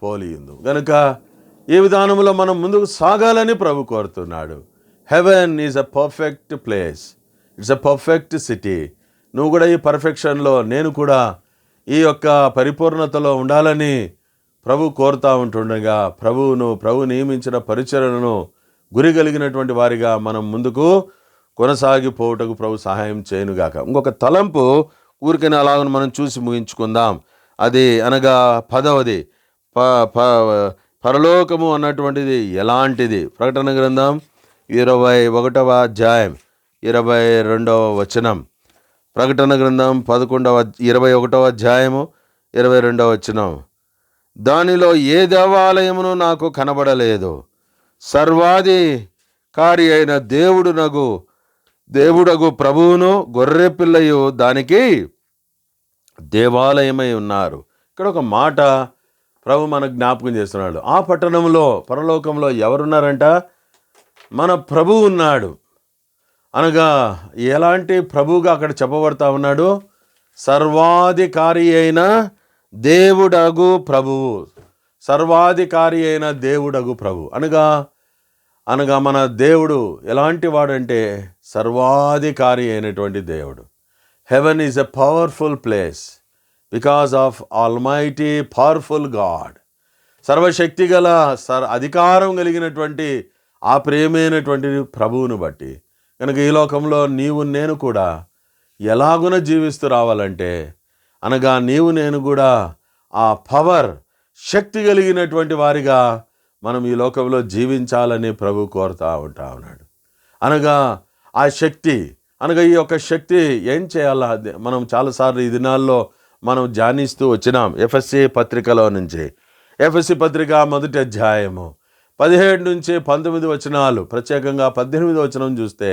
పోలియుందు. గనుక ఈ విధానంలో మనం ముందుకు సాగాలని ప్రభు కోరుతున్నాడు. Heaven is a perfect place, it's a perfect city. నువ్వు కూడా ఈ పర్ఫెక్షన్లో, నేను కూడా ఈ యొక్క పరిపూర్ణతలో ఉండాలని ప్రభు కోరుతూ ఉంటుండగా, ప్రభు నియమించిన పరిచర్యలను గురి కలిగినటువంటి వారిగా మనం ముందుకు కొనసాగిపోవుటకు ప్రభు సహాయం చేయనుగాక. ఇంకొక తలంపు ఊరికైనా అలాగని మనం చూసి ముగించుకుందాం. అది అనగా 10వది పరలోకము అన్నటువంటిది ఎలాంటిది. ప్రకటన గ్రంథం 21వ అధ్యాయం 22వ వచనం. ప్రకటన గ్రంథం 21వ అధ్యాయము 22వ వచనం. దానిలో ఏ దేవాలయమును నాకు కనబడలేదు, సర్వాధికారి అయిన దేవుడగు ప్రభువును గొర్రెపిల్లయు దానికి దేవాలయమై ఉన్నారు. ఇక్కడ ఒక మాట ప్రభు మనకు జ్ఞాపకం చేస్తున్నాడు. ఆ పట్టణంలో, పరలోకంలో ఎవరున్నారంట? మన ప్రభువు ఉన్నాడు. అనగా ఎలాంటి ప్రభువుగా అక్కడ చెప్పబడతా ఉన్నాడు? సర్వాధికారి అయిన దేవుడగు ప్రభువు. సర్వాధికారి అయిన దేవుడగు ప్రభు అనగా మన దేవుడు ఎలాంటి వాడంటే సర్వాధికారి అయినటువంటి దేవుడు. Heaven is a powerful place because of almighty powerful God. సర్వశక్తి గల అధికారం కలిగినటువంటి ఆ ప్రేమైనటువంటి ప్రభువును బట్టి. కనుక ఈ లోకంలో నీవు నేను కూడా ఎలాగున జీవిస్తూ రావాలంటే, అనగా నీవు నేను కూడా ఆ పవర్, శక్తి కలిగినటువంటి వారిగా మనం ఈ లోకంలో జీవించాలని ప్రభు కోరుతూ ఉన్నాడు. అనగా ఆ శక్తి, ఈ యొక్క శక్తి ఏం చేయాలా? మనం చాలాసార్లు ఈ దినాల్లో మనం ధ్యానిస్తూ వచ్చినాం. ఎఫ్ఎస్సి పత్రికలో నుంచి, ఎఫ్ఎస్సి పత్రిక 1వ అధ్యాయము 17 నుంచి 19 వచనాలు, ప్రత్యేకంగా 18వ వచనం చూస్తే,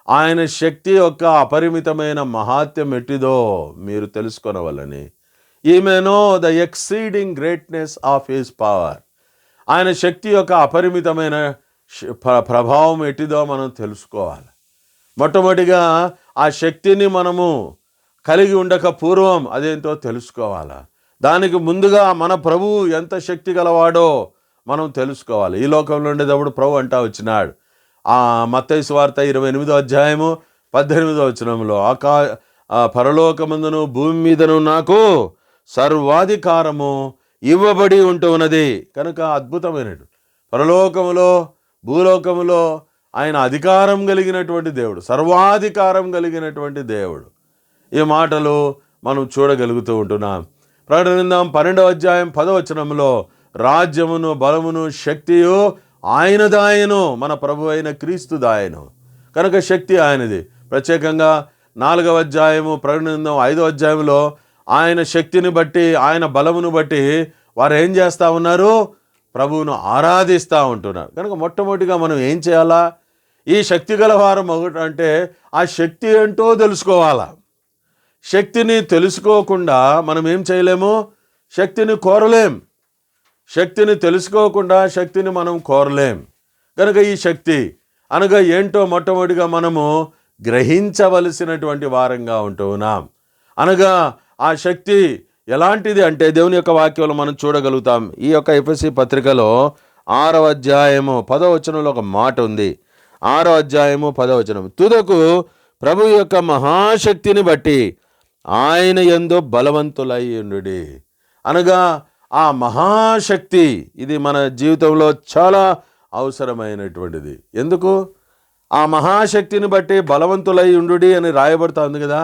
ఆయన శక్తి యొక్క అపరిమితమైన మహాత్యం ఎట్టిదో మీరు తెలుసుకొనవలని, ఈమెనో the exceeding greatness of his power. ఆయన శక్తి యొక్క అపరిమితమైన ప్రభావం ఎట్టిదో మనం తెలుసుకోవాలి. మొట్టమొదటిగా ఆ శక్తిని మనము కలిగి ఉండక పూర్వం అదేంటో తెలుసుకోవాలి. దానికి ముందుగా మన ప్రభువు ఎంత శక్తి గలవాడో మనం తెలుసుకోవాలి. ఈ లోకంలో ఉండేటప్పుడు ప్రభు అంటా వచ్చినాడు. ఆ మత్తయి సువార్త 28వ అధ్యాయము 18వ వచనంలో, పరలోకమందును భూమి మీదను నాకు సర్వాధికారము ఇవ్వబడి ఉంటున్నది. కనుక అద్భుతమైనటువంటి పరలోకములో, భూలోకములో ఆయన అధికారం కలిగినటువంటి దేవుడు, సర్వాధికారం కలిగినటువంటి దేవుడు. ఈ మాటలు మనం చూడగలుగుతూ ఉంటున్నాం. ప్రకటన గ్రంథం 12వ అధ్యాయం 10వ వచనంలో, రాజ్యమును బలమును శక్తియు ఆయనదాయను, మన ప్రభు అయిన క్రీస్తు దాయను. కనుక శక్తి ఆయనది. ప్రత్యేకంగా 4వ అధ్యాయము ప్రకటన గ్రంథం 5వ అధ్యాయంలో ఆయన శక్తిని బట్టి, ఆయన బలమును బట్టి వారు ఏం చేస్తూ ఉన్నారు? ప్రభువును ఆరాధిస్తూ ఉంటున్నారు. కనుక మొట్టమొదటిగా మనం ఏం చేయాలా? ఈ శక్తి గల వారం అంటే ఆ శక్తి ఏంటో తెలుసుకోవాలా. శక్తిని తెలుసుకోకుండా మనం ఏం చేయలేము? శక్తిని కోరలేం. శక్తిని తెలుసుకోకుండా శక్తిని మనం కోరలేం. కనుక ఈ శక్తి అనగా ఏంటో మొట్టమొదటిగా మనము గ్రహించవలసినటువంటి వారంగా ఉంటూ ఉన్నాం. అనగా ఆ శక్తి ఎలాంటిది అంటే దేవుని యొక్క వాక్యంలో మనం చూడగలుగుతాం. ఈ యొక్క ఎఫెసీ పత్రికలో 6వ అధ్యాయము 10వ వచనంలో ఒక మాట ఉంది. 6వ అధ్యాయము 10వ వచనం, తుదకు ప్రభు యొక్క మహాశక్తిని బట్టి ఆయన యందు బలవంతులై ఉండుడి. అనగా ఆ మహాశక్తి ఇది మన జీవితంలో చాలా అవసరమైనటువంటిది. ఎందుకు? ఆ మహాశక్తిని బట్టి బలవంతులై ఉండుడి అని రాయబడుతుంది కదా.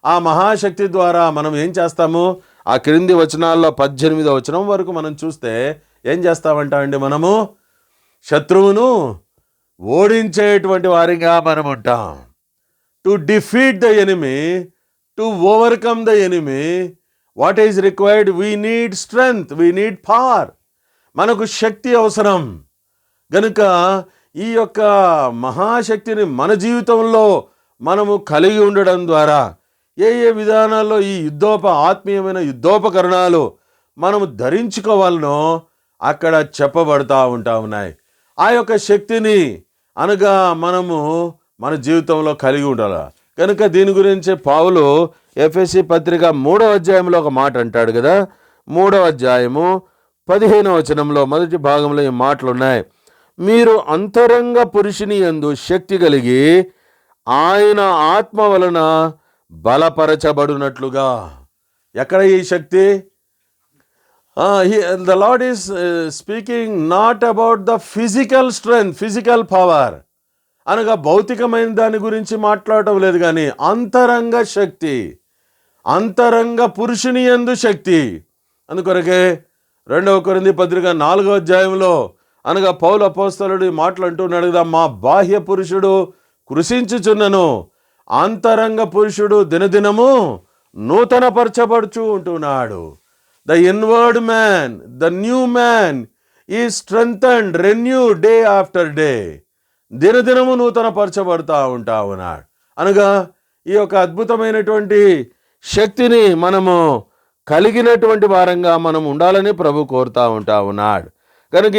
ఆ మహాశక్తి ద్వారా మనం ఏం చేస్తాము? ఆ క్రింది వచనాల్లో 18వ వచనం వరకు మనం చూస్తే ఏం చేస్తామంటామండి? మనము శత్రువును ఓడించేటువంటి వారిగా మనం ఉంటాం. To defeat the enemy, to overcome the enemy, what is required? We need strength, we need power. మనకు శక్తి అవసరం. గనుక ఈ యొక్క మహాశక్తిని మన జీవితంలో మనము కలిగి ఉండడం ద్వారా ఏ విధానాల్లో ఈ ఆత్మీయమైన యుద్ధోపకరణాలు మనము ధరించుకోవాలనో అక్కడ చెప్పబడతా ఉన్నాయి. ఆ యొక్క శక్తిని అనగా మనము మన జీవితంలో కలిగి ఉండాలి. కనుక దీని గురించి పౌలు ఎఫెసీ పత్రిక 3వ అధ్యాయంలో ఒక మాట అంటాడు కదా. 3వ అధ్యాయము 15వ వచనంలో మొదటి భాగంలో ఈ మాటలు ఉన్నాయి. మీరు అంతరంగ పురుషుని యందు శక్తి కలిగి ఆయన ఆత్మ వలన బలపరచబడినట్లుగా. ఎక్కడ ఈ శక్తి? The Lord is speaking not about the physical strength, physical power. అనగా భౌతికమైన దాని గురించి మాట్లాడటం లేదు, కానీ అంతరంగ శక్తి, అంతరంగ పురుషుని యందు శక్తి. అందుకొరకే 2వ కొరింథీ పత్రిక 4వ అధ్యాయంలో అనగా పౌలు అపోస్తలుడు మాట్లాడుతున్నాడు కదా, మా బాహ్య పురుషుడు కృషించుచున్నను, అంతరంగ పురుషుడు దినదినము నూతన పరచబడుచు ఉంటున్నాడు. The inward man, the new man is strengthened, renewed day after day. దినదినము నూతన పరచబడుతూ ఉన్నాడు. అనగా ఈ యొక్క అద్భుతమైనటువంటి శక్తిని మనము కలిగినటువంటి వారంగా మనం ఉండాలని ప్రభు కోరుతూ ఉన్నాడు. కనుక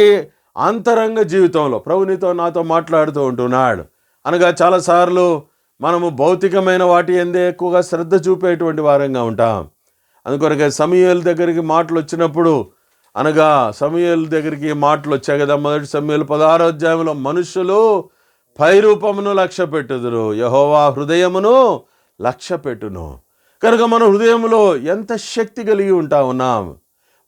అంతరంగ జీవితంలో ప్రభు నీతో నాతో మాట్లాడుతూ ఉంటున్నాడు. అనగా చాలాసార్లు మనము భౌతికమైన వాటి ఎందే ఎక్కువగా శ్రద్ధ చూపేటువంటి వారంగా ఉంటాం. అందుకొరకే సమూయేలు దగ్గరికి మాటలు వచ్చినప్పుడు, అనగా సమూయేలు దగ్గరికి మాటలు వచ్చాయి కదా. 1 సమూయేలు 16వ అధ్యాయంలో మనుషులు పై రూపమును లక్ష్య పెట్టుదురు, యెహోవా హృదయమును లక్ష్య పెట్టును. కనుక మన హృదయంలో ఎంత శక్తి కలిగి ఉన్నాం.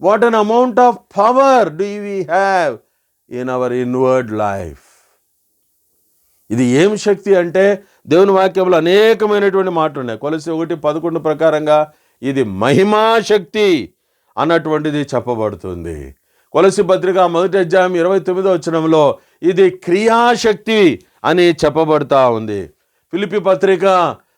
What an amount of power do we have in our inward life. ఇది ఏం శక్తి అంటే దేవుని వాక్యంలో అనేకమైనటువంటి మాటలు ఉన్నాయి. కొలసి 1:11 ప్రకారంగా ఇది మహిమా శక్తి అన్నటువంటిది చెప్పబడుతుంది. కొలసి పత్రిక 1వ అధ్యాయం 29వ వచనంలో ఇది క్రియాశక్తి అని చెప్పబడుతూ ఉంది. ఫిలిప్పీ పత్రిక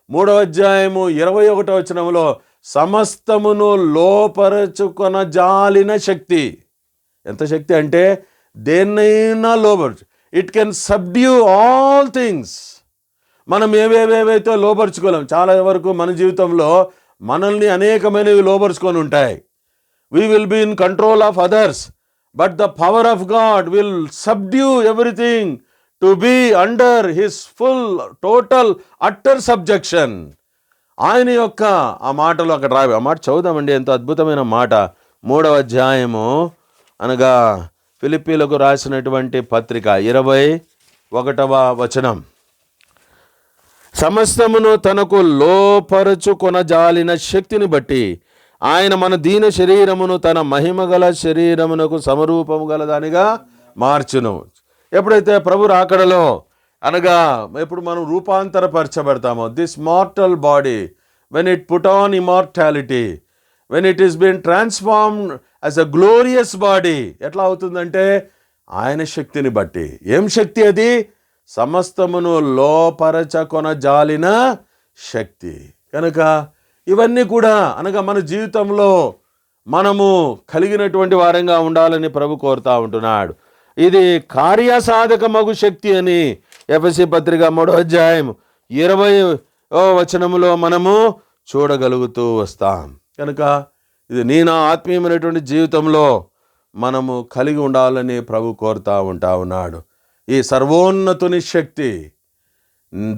3వ అధ్యాయము 21వ వచనంలో సమస్తమును లోపరచుకొన జాలిన శక్తి. ఎంత శక్తి అంటే దేన్నైనా లోపరచు. It can subdue all things. మనం ఏవేవైతే లోపరుచుకోలేం, చాలా వరకు మన జీవితంలో మనల్ని అనేకమైనవి లోపరుచుకొని ఉంటాయి. We will be in control of others, but the power of God will subdue everything to be under his full total utter subjection. ఆయన యొక్క ఆ మాటలు అక్కడ రావి. ఆ మాట చదువుదామండి, ఎంతో అద్భుతమైన మాట. 3వ అధ్యాయము అనగా ఫిలిప్పీలకు రాసినటువంటి పత్రిక 21వ వచనం. సమస్తమును తనకు లోపరచుకొనజాలిన శక్తిని బట్టి ఆయన మన దీన శరీరమును తన మహిమ గల శరీరమునకు సమరూపము గలదానిగా మార్చును. ఎప్పుడైతే ప్రభు రాకడలో అనగా ఎప్పుడు మనం రూపాంతరపరచబడతామో, this mortal body when it put on immortality, when it is been transformed as a glorious body, ఎట్లా అవుతుందంటే ఆయన శక్తిని బట్టి. ఏం శక్తి అది? సమస్తమును లోపరచకొన జాలిన శక్తి. కనుక ఇవన్నీ కూడా అనగా మన జీవితంలో మనము కలిగినటువంటి వారంగా ఉండాలని ప్రభు కోరుతూ ఉంటున్నాడు. ఇది కార్యసాధకమగు శక్తి అని ఎఫెసీ పత్రిక 3వ అధ్యాయం 20వ వచనములో మనము చూడగలుగుతూ వస్తాం. కనుక ఇది నా ఆత్మీయమైనటువంటి జీవితంలో మనము కలిగి ఉండాలని ప్రభు కోరుతూ ఉన్నాడు. ఈ సర్వోన్నతుని శక్తి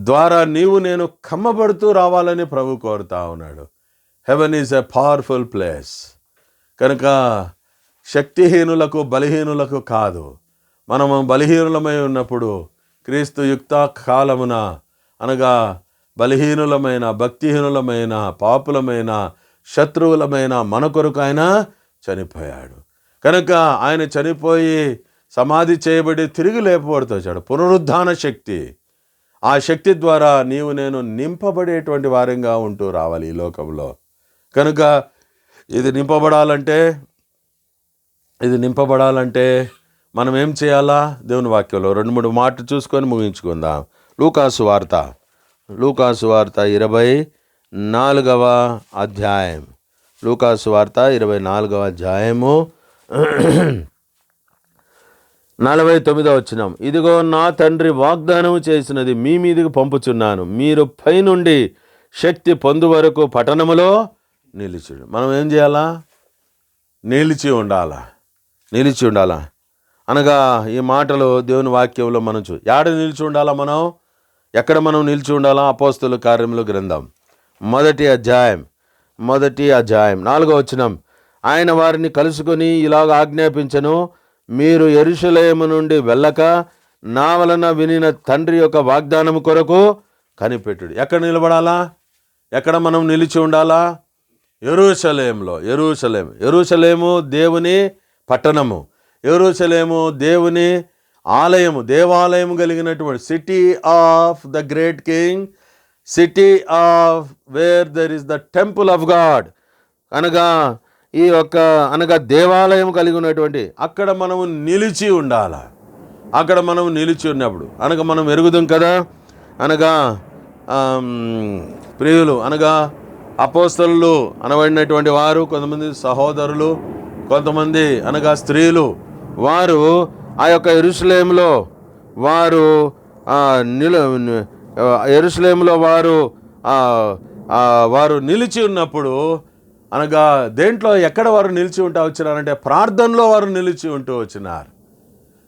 ద్వారా నీవు నేను కమ్మబడుతూ రావాలని ప్రభు కోరుతా ఉన్నాడు. Heaven is a powerful place. కనుక శక్తిహీనులకు బలహీనులకు కాదు, మనము బలహీనులమై ఉన్నప్పుడు క్రీస్తు యుక్త కాలమున అనగా బలహీనులమైన, భక్తిహీనులమైన, పాపులమైన, శత్రువులమైన మన కొరకు ఆయన చనిపోయాడు. కనుక ఆయన చనిపోయి సమాధి చేయబడి తిరిగి లేపబడుతూ వచ్చాడు. పునరుద్ధాన శక్తి. ఆ శక్తి ద్వారా నీవు నేను నింపబడేటువంటి వారంగా ఉంటూ రావాలి ఈ లోకంలో. కనుక ఇది నింపబడాలంటే మనం ఏం చేయాలా? దేవుని వాక్యంలో 2-3 మాటలు చూసుకొని ముగించుకుందాం. లూకాసు వార్త 24వ అధ్యాయం. లూకాసు వార్త 24వ అధ్యాయము 49వ వచనం. ఇదిగో నా తండ్రి వాగ్దానం చేసినది మీ మీదకి పంపుచున్నాను, మీరు పైనుండి శక్తి పొందు వరకు పట్టణములో నిలుచుడు. మనం ఏం చేయాలా? నిలిచి ఉండాలా, నిలిచి ఉండాలా. అనగా ఈ మాటలు దేవుని వాక్యంలో మనం ఏడ నిలిచి ఉండాలా, మనం ఎక్కడ మనం నిలిచి ఉండాలా? అపోస్తలుల కార్యముల గ్రంథం మొదటి అధ్యాయం 4వ వచనం. ఆయన వారిని కలుసుకొని ఇలాగ ఆజ్ఞాపించెను, మీరు యెరూషలేము నుండి వెళ్ళక నా వలన వినిన తండ్రి యొక్క వాగ్దానము కొరకు కనిపెట్టుడు. ఎక్కడ నిలబడాలా? ఎక్కడ మనం నిలిచి ఉండాలా? యెరూషలేములో. యెరూషలేము దేవుని పట్టణము, యెరూషలేము దేవుని ఆలయము, దేవాలయము కలిగినటువంటి city of the great king, city of where there is the temple of God. అనగా దేవాలయం కలిగి ఉన్నటువంటి అక్కడ మనము నిలిచి ఉండాలి. అక్కడ మనం నిలిచి ఉన్నప్పుడు అనగా మనం ఎరుగుదాం కదా. అనగా ప్రియులు, అనగా అపోస్తలులు అనబడినటువంటి వారు, కొంతమంది సహోదరులు, కొంతమంది అనగా స్త్రీలు, వారు ఆ యొక్క యెరూషలేములో వారు నిలిచి ఉన్నప్పుడు, అనగా దేంట్లో ఎక్కడ వారు నిలిచి ఉంటూ వచ్చినారంటే ప్రార్థనలో వారు నిలిచి ఉంటూ వచ్చినారు.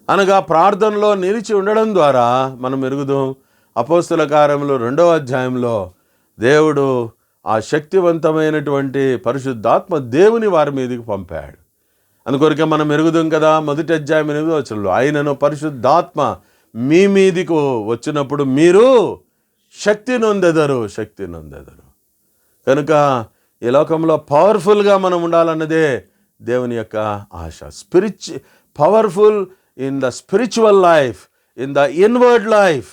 అనగా ప్రార్థనలో నిలిచి ఉండడం ద్వారా మనం ఎరుగుదాం. అపోస్తల కార్యములు 2వ అధ్యాయంలో దేవుడు ఆ శక్తివంతమైనటువంటి పరిశుద్ధాత్మ దేవుని వారి మీదకి పంపాడు. అందుకొరకే మనం ఎరుగుదాం కదా. 1వ అధ్యాయం 8వ వచనంలో, ఆయనను పరిశుద్ధాత్మ మీ మీదికి వచ్చినప్పుడు మీరు శక్తి నొందెదరు. కనుక ఈ లోకంలో పవర్ఫుల్గా మనం ఉండాలన్నదే దేవుని యొక్క ఆశ. Powerful in the spiritual life, in the inward life.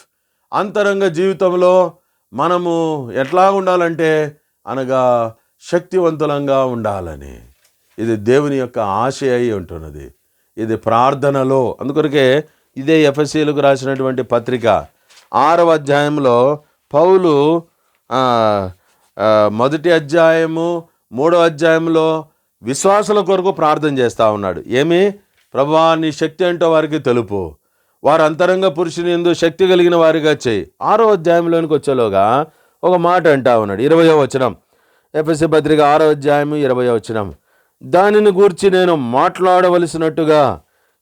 అంతరంగ జీవితంలో మనము ఎట్లా ఉండాలంటే, అనగా శక్తివంతులంగా ఉండాలని. ఇది దేవుని యొక్క ఆశ అయి ఉంటున్నది. ఇది ప్రార్థనలో. అందుకొరకే ఇదే ఎఫెసీయులకు రాసినటువంటి పత్రిక 6వ అధ్యాయంలో పౌలు 1వ అధ్యాయము 3వ అధ్యాయంలో విశ్వాసుల కొరకు ప్రార్థన చేస్తూ ఉన్నాడు. ఏమి? ప్రభువా, నీ శక్తి ఏంటో వారికి తెలుపు, వారు అంతరంగ పురుషుని యందు శక్తి కలిగిన వారిగా చేయి. 6వ అధ్యాయంలోనికి వచ్చేలోగా ఒక మాట అంటా ఉన్నాడు. 20వ వచనం, ఎఫెసీ పత్రిక 6వ అధ్యాయము 20వ వచనం. దానిని గూర్చి నేను మాట్లాడవలసినట్టుగా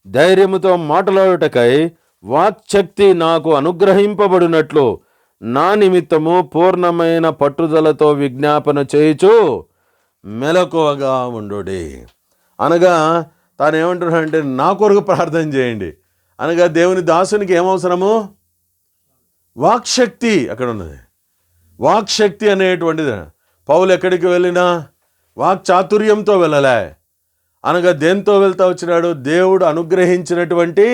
ధైర్యముతో మాట్లాడుటకై వాక్శక్తి నాకు అనుగ్రహింపబడినట్లు నా నిమిత్తము పూర్ణమైన పట్టుదలతో విజ్ఞాపన చేయుచు మెలకువగా ఉండుడి. అనగా తాను ఏమంటున్నాడంటే, నా కొరకు ప్రార్థన చేయండి. అనగా దేవుని దాసునికి ఏమవసరము? వాక్శక్తి అక్కడ ఉన్నది. వాక్శక్తి అనేటువంటిది. పౌలు ఎక్కడికి వెళ్ళినా వాక్చాతుర్యంతో వెళ్ళలే. అనగా దేంతో వెళ్తా వచ్చినాడు? దేవుడు అనుగ్రహించినటువంటి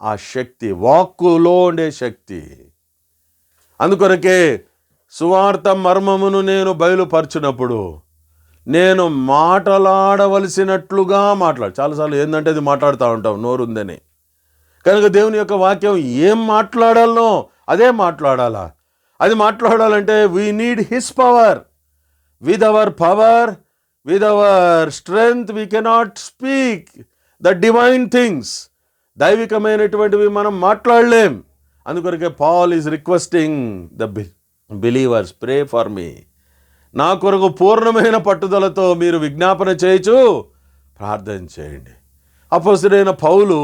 ఆ శక్తి, వాక్కులో ఉండే శక్తి. అందుకొరకే సువార్త మర్మమును నేను బయలుపరచినప్పుడు నేను మాట్లాడవలసినట్లుగా చాలాసార్లు ఏంటంటే అది మాట్లాడుతూ ఉంటాం నోరుందని. కనుక దేవుని యొక్క వాక్యం ఏం మాట్లాడాలనో అదే మాట్లాడాలా. అది మాట్లాడాలంటే we need his power. With our strength we cannot speak the divine things. దైవికమైనటువంటివి మనం మాట్లాడలేం. అందుకొరకే Paul is requesting the believers, pray for me. నా కొరకు పూర్ణమైన పట్టుదలతో మీరు విజ్ఞాపన చేయొచ్చు, ప్రార్థన చేయండి. అపోస్తలుడైన పౌలు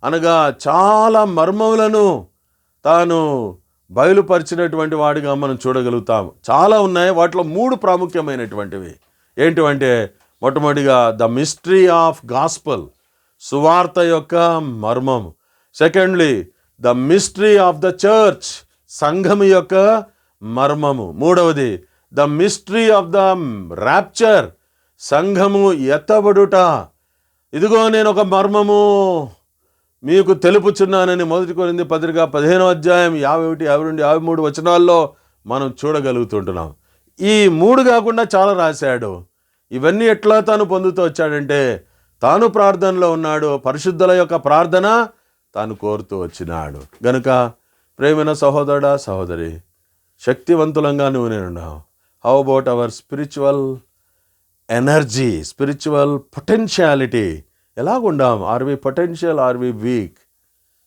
అనగా చాలా మర్మములను తాను బయలుపరిచినటువంటి వాడిగా మనం చూడగలుగుతాము. చాలా ఉన్నాయి, వాటిలో 3 ప్రాముఖ్యమైనటువంటివి ఏంటివంటే, మొట్టమొదటిగా ద మిస్టరీ ఆఫ్ గాస్పల్, సువార్త యొక్క మర్మము. Secondly the mystery of the church, సంఘం యొక్క మర్మము. మూడవది the mystery of the rapture, సంఘము ఎత్తబడుట. ఇదిగో నేను ఒక మర్మము మీకు తెలుపుచున్నానని 1 కొరింథీ పత్రిక 15వ అధ్యాయం 51, 52, 53 వచనాల్లో మనం చూడగలుగుతుంటున్నాం. ఈ 3 కాకుండా చాలా రాశాడు. ఇవన్నీ ఎట్లా తాను పొందుతూ వచ్చాడంటే, తాను ప్రార్థనలో ఉన్నాడు, పరిశుద్ధుల యొక్క ప్రార్థన తాను కోరుతూ వచ్చినాడు. గనుక ప్రేమైన సహోదరుడా, సహోదరి, శక్తివంతులంగా నువ్వు నేనున్నావు. How about our spiritual energy, spiritual potentiality? ఎలాగుండాం? Are we potential, are we weak?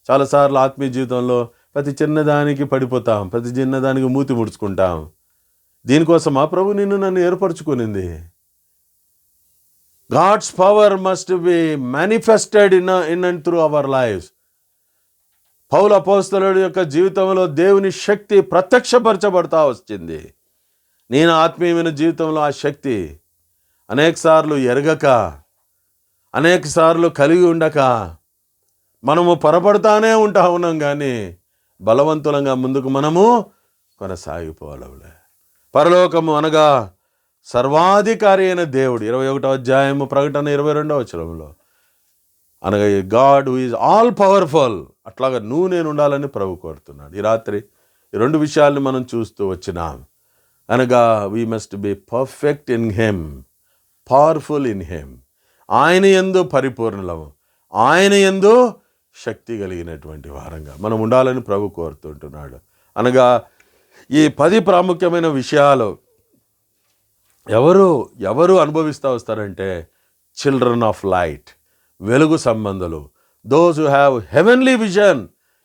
చాలాసార్లు ఆత్మీయ జీవితంలో ప్రతి చిన్నదానికి పడిపోతాం, ప్రతి చిన్నదానికి మూతి ముడుచుకుంటాం. దీనికోసమా ప్రభు నన్ను ఏర్పరచుకునింది? God's power must be manifested in and through our lifes. పౌలు అపోస్తలుడి యొక్క జీవితంలో దేవుని శక్తి ప్రత్యక్షపరచబడతా వచ్చింది. నేను ఆత్మీయమైన జీవితంలో ఆ శక్తి అనేకసార్లు ఎరగక, అనేకసార్లు కలిగి ఉండక మనము పొరపడతానే ఉన్నాం, కానీ బలవంతులంగా ముందుకు మనము కొనసాగిపోవాలవులే. పరలోకము అనగా సర్వాధికారి అయిన దేవుడు. 21వ అధ్యాయము ప్రకటన 22వ వచనంలో అనగా God who is all powerful, అట్లాగా నువ్వు నేను ఉండాలని ప్రభు కోరుతున్నాడు. ఈ రాత్రి ఈ రెండు విషయాల్ని మనం చూస్తూ వచ్చినాం. అనగా we must be perfect in him, powerful in him. ఆయన యందు పరిపూర్ణలము, ఆయన యందు శక్తి కలిగినటువంటి వారంగా మనం ఉండాలని ప్రభు కోరుతుంటున్నాడు. అనగా ఈ 10 ప్రాముఖ్యమైన విషయాలు ఎవరు అనుభవిస్తూ వస్తారంటే చిల్డ్రన్ ఆఫ్ లైట్, వెలుగు సంబంధులు, those who have heavenly vision,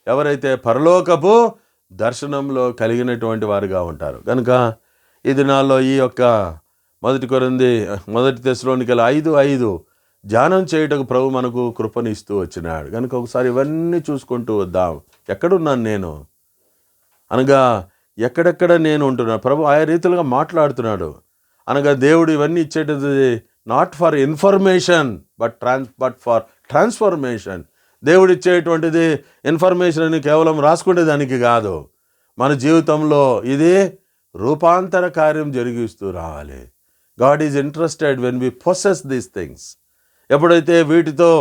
ఎవరైతే పరలోకపు దర్శనంలో కలిగినటువంటి వారుగా ఉంటారు. కనుక ఈ దినాల్లో ఈ యొక్క 1 తెస్సలోనికైయులు 5:5 ధ్యానం చేయుటకు ప్రభు మనకు కృపనిస్తూ వచ్చినాడు. కనుక ఒకసారి ఇవన్నీ చూసుకుంటూ వద్దాం. ఎక్కడున్నాను నేను అనగా ఎక్కడెక్కడ నేను ఉంటున్నాను. ప్రభు ఆయా రీతిలుగా మాట్లాడుతున్నాడు. అనగా దేవుడు ఇవన్నీ ఇచ్చేటది not for information but for transformation. దేవుడు ఇచ్చేటువంటిది ఇన్ఫర్మేషన్ అని కేవలం రాసుకునేదానికి కాదు, మన జీవితంలో ఇది రూపాంతర కార్యం జరిగిస్తూ రావాలి. God is interested when we possess these things. ఎప్పుడైతే వీటితో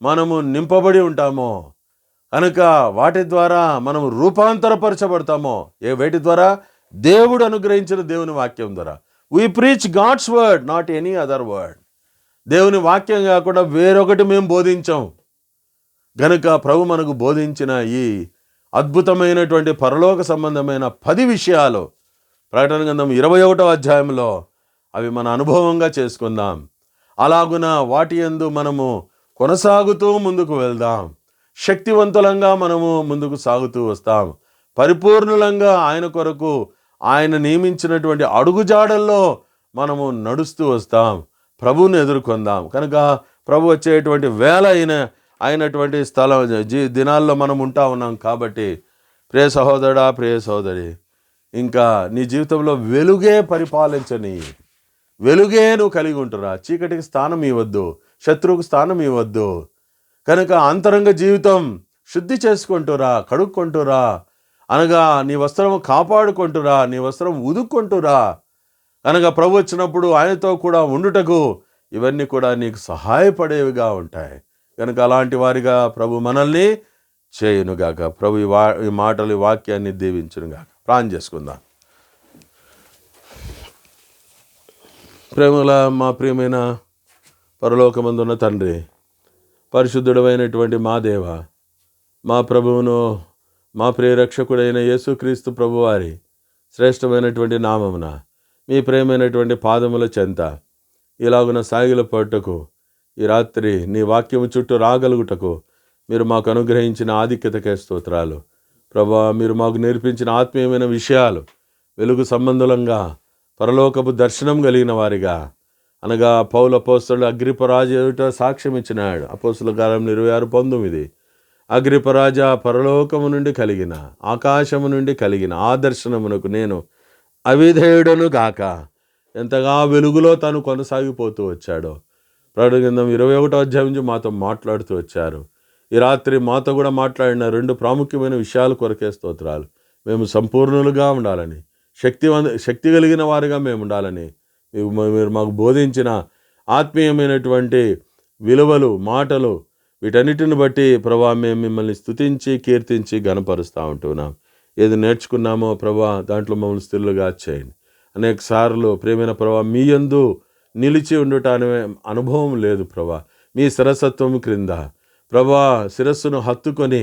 మనము నింపబడి ఉంటామో, కనుక వాటి ద్వారా మనం రూపాంతరపరచబడతామో. వేటి ద్వారా? దేవుడు అనుగ్రహించిన దేవుని వాక్యం ద్వారా. We preach God's word, not any other word. దేవుని వాక్యం కాకుండా వేరొకటి మేము బోధించాం. గనుక ప్రభు మనకు బోధించిన ఈ అద్భుతమైనటువంటి పరలోక సంబంధమైన 10 విషయాలు ప్రకటన గ్రంథం 21వ అధ్యాయంలో అవి మన అనుభవంగా చేసుకుందాం. అలాగున వాటి యందు మనము కొనసాగుతూ ముందుకు వెళ్దాం. శక్తివంతులంగా మనము ముందుకు సాగుతూ వస్తాం. పరిపూర్ణులంగా ఆయన కొరకు ఆయన నియమించినటువంటి అడుగుజాడల్లో మనము నడుస్తూ వస్తాం. ప్రభువుని ఎదుర్కొందాం. కనుక ప్రభు వచ్చేటువంటి వేళ అయినటువంటి దినాల్లో మనం ఉంటా ఉన్నాం. కాబట్టి ప్రియ సహోదరుడా, ప్రియ సహోదరి, ఇంకా నీ జీవితంలో వెలుగే పరిపాలించని, వెలుగే నువ్వు కలిగి ఉంటురా. చీకటికి స్థానం ఇవ్వద్దు, శత్రువుకు స్థానం ఇవ్వద్దు. కనుక అంతరంగ జీవితం శుద్ధి చేసుకుంటురా, కడుక్కుంటురా. అనగా నీ వస్త్రం కాపాడుకుంటురా, నీ వస్త్రం ఉదుక్కుంటురా. అనగా ప్రభు వచ్చినప్పుడు ఆయనతో కూడా ఉండుటకు ఇవన్నీ కూడా నీకు సహాయపడేవిగా ఉంటాయి. కనుక అలాంటి వారిగా ప్రభు మనల్ని చేయునుగాక. ప్రభు ఈ మాటలు, ఈ వాక్యాన్ని దీవించునుగాక. ప్రార్థన చేసుకుందాం. ప్రేమల మా ప్రియమైన పరలోకమందున్న తండ్రి, పరిశుద్ధుడమైనటువంటి మా దేవ, మా ప్రభువును, మా ప్రియరక్షకుడైన యేసుక్రీస్తు ప్రభువారి శ్రేష్టమైనటువంటి నామమున మీ ప్రేమైనటువంటి పాదముల చెంత ఇలాగున సాగిల పట్టుకు ఈ రాత్రి నీ వాక్యము చుట్టూ రాగలుగుటకు మీరు మాకు అనుగ్రహించిన ఆధిక్యతకే స్తోత్రాలు. ప్రభా, మీరు మాకు నేర్పించిన ఆత్మీయమైన విషయాలు వెలుగు సంబంధులంగా పరలోకపు దర్శనం కలిగిన వారిగా, అనగా పౌలు అపోస్తలుడు అగ్రిపరాజు ఎదుట సాక్ష్యం ఇచ్చినాడు. అపోస్తలుల కార్యములు 26:19 అగ్రిపరాజా, పరలోకము నుండి కలిగిన, ఆకాశము నుండి కలిగిన ఆ దర్శనమునకు నేను అవిధేయుడను గాక. ఎంతగా వెలుగులో తను కొనసాగిపోతూ వచ్చాడో ప్రకటన గ్రంథం 21వ అధ్యాయం నుంచి మాతో మాట్లాడుతూ వచ్చారు. ఈ రాత్రి మాతో కూడా మాట్లాడిన 2 ప్రాముఖ్యమైన విషయాల కొరకే స్తోత్రాలు. మేము సంపూర్ణులుగా ఉండాలని, శక్తి కలిగిన వారిగా మేము ఉండాలని మీరు మాకు బోధించిన ఆత్మీయమైనటువంటి విలువలు, మాటలు, వీటన్నిటిని బట్టి ప్రభా మేము మిమ్మల్ని స్తుతించి, కీర్తించి, ఘనపరుస్తూ ఉంటున్నాం. ఏది నేర్చుకున్నామో ప్రభా దాంట్లో మమ్మల్ని స్థిరులుగా చేయండి. అనేక సార్లు ప్రేమైన ప్రభా మీ యందు నిలిచి ఉండుట అనే అనుభవం లేదు ప్రభా. మీ శిరసత్వం క్రింద ప్రభా శిరస్సును హత్తుకొని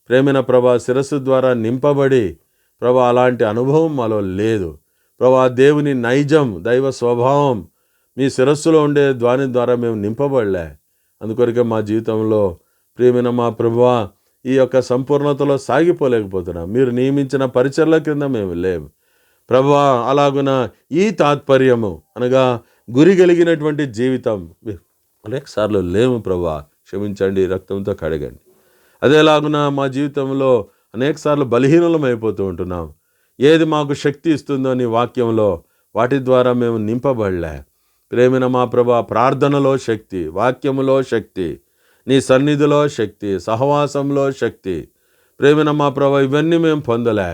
ప్రేమైన ప్రభా శిరస్సు ద్వారా నింపబడి ప్రభా అలాంటి అనుభవం మాలో లేదు ప్రభా. దేవుని నైజం, దైవ స్వభావం మీ శిరస్సులో ఉండే ద్వాని ద్వారా మేము నింపబడలే. అందుకొరకే మా జీవితంలో ప్రియమైన మా ప్రభువా ఈ యొక్క సంపూర్ణతలో సాగిపోలేకపోతున్నాం. మీరు నియమించిన పరిచర్ల క్రింద మేము లేము ప్రభువా. అలాగున ఈ తాత్పర్యము అనగా గురి కలిగినటువంటి జీవితం అనేకసార్లు లేము ప్రభా, క్షమించండి, రక్తంతో కడగండి. అదేలాగున మా జీవితంలో అనేకసార్లు బలహీనలం అయిపోతూ ఉంటున్నాం. ఏది మాకు శక్తి ఇస్తుందో నీ వాక్యంలో వాటి ద్వారా మేము నింపబడలే. ప్రేమిన మా ప్రభా, ప్రార్థనలో శక్తి, వాక్యములో శక్తి, నీ సన్నిధిలో శక్తి, సహవాసంలో శక్తి, ప్రేమిన మా ప్రభా, ఇవన్నీ మేము పొందలే.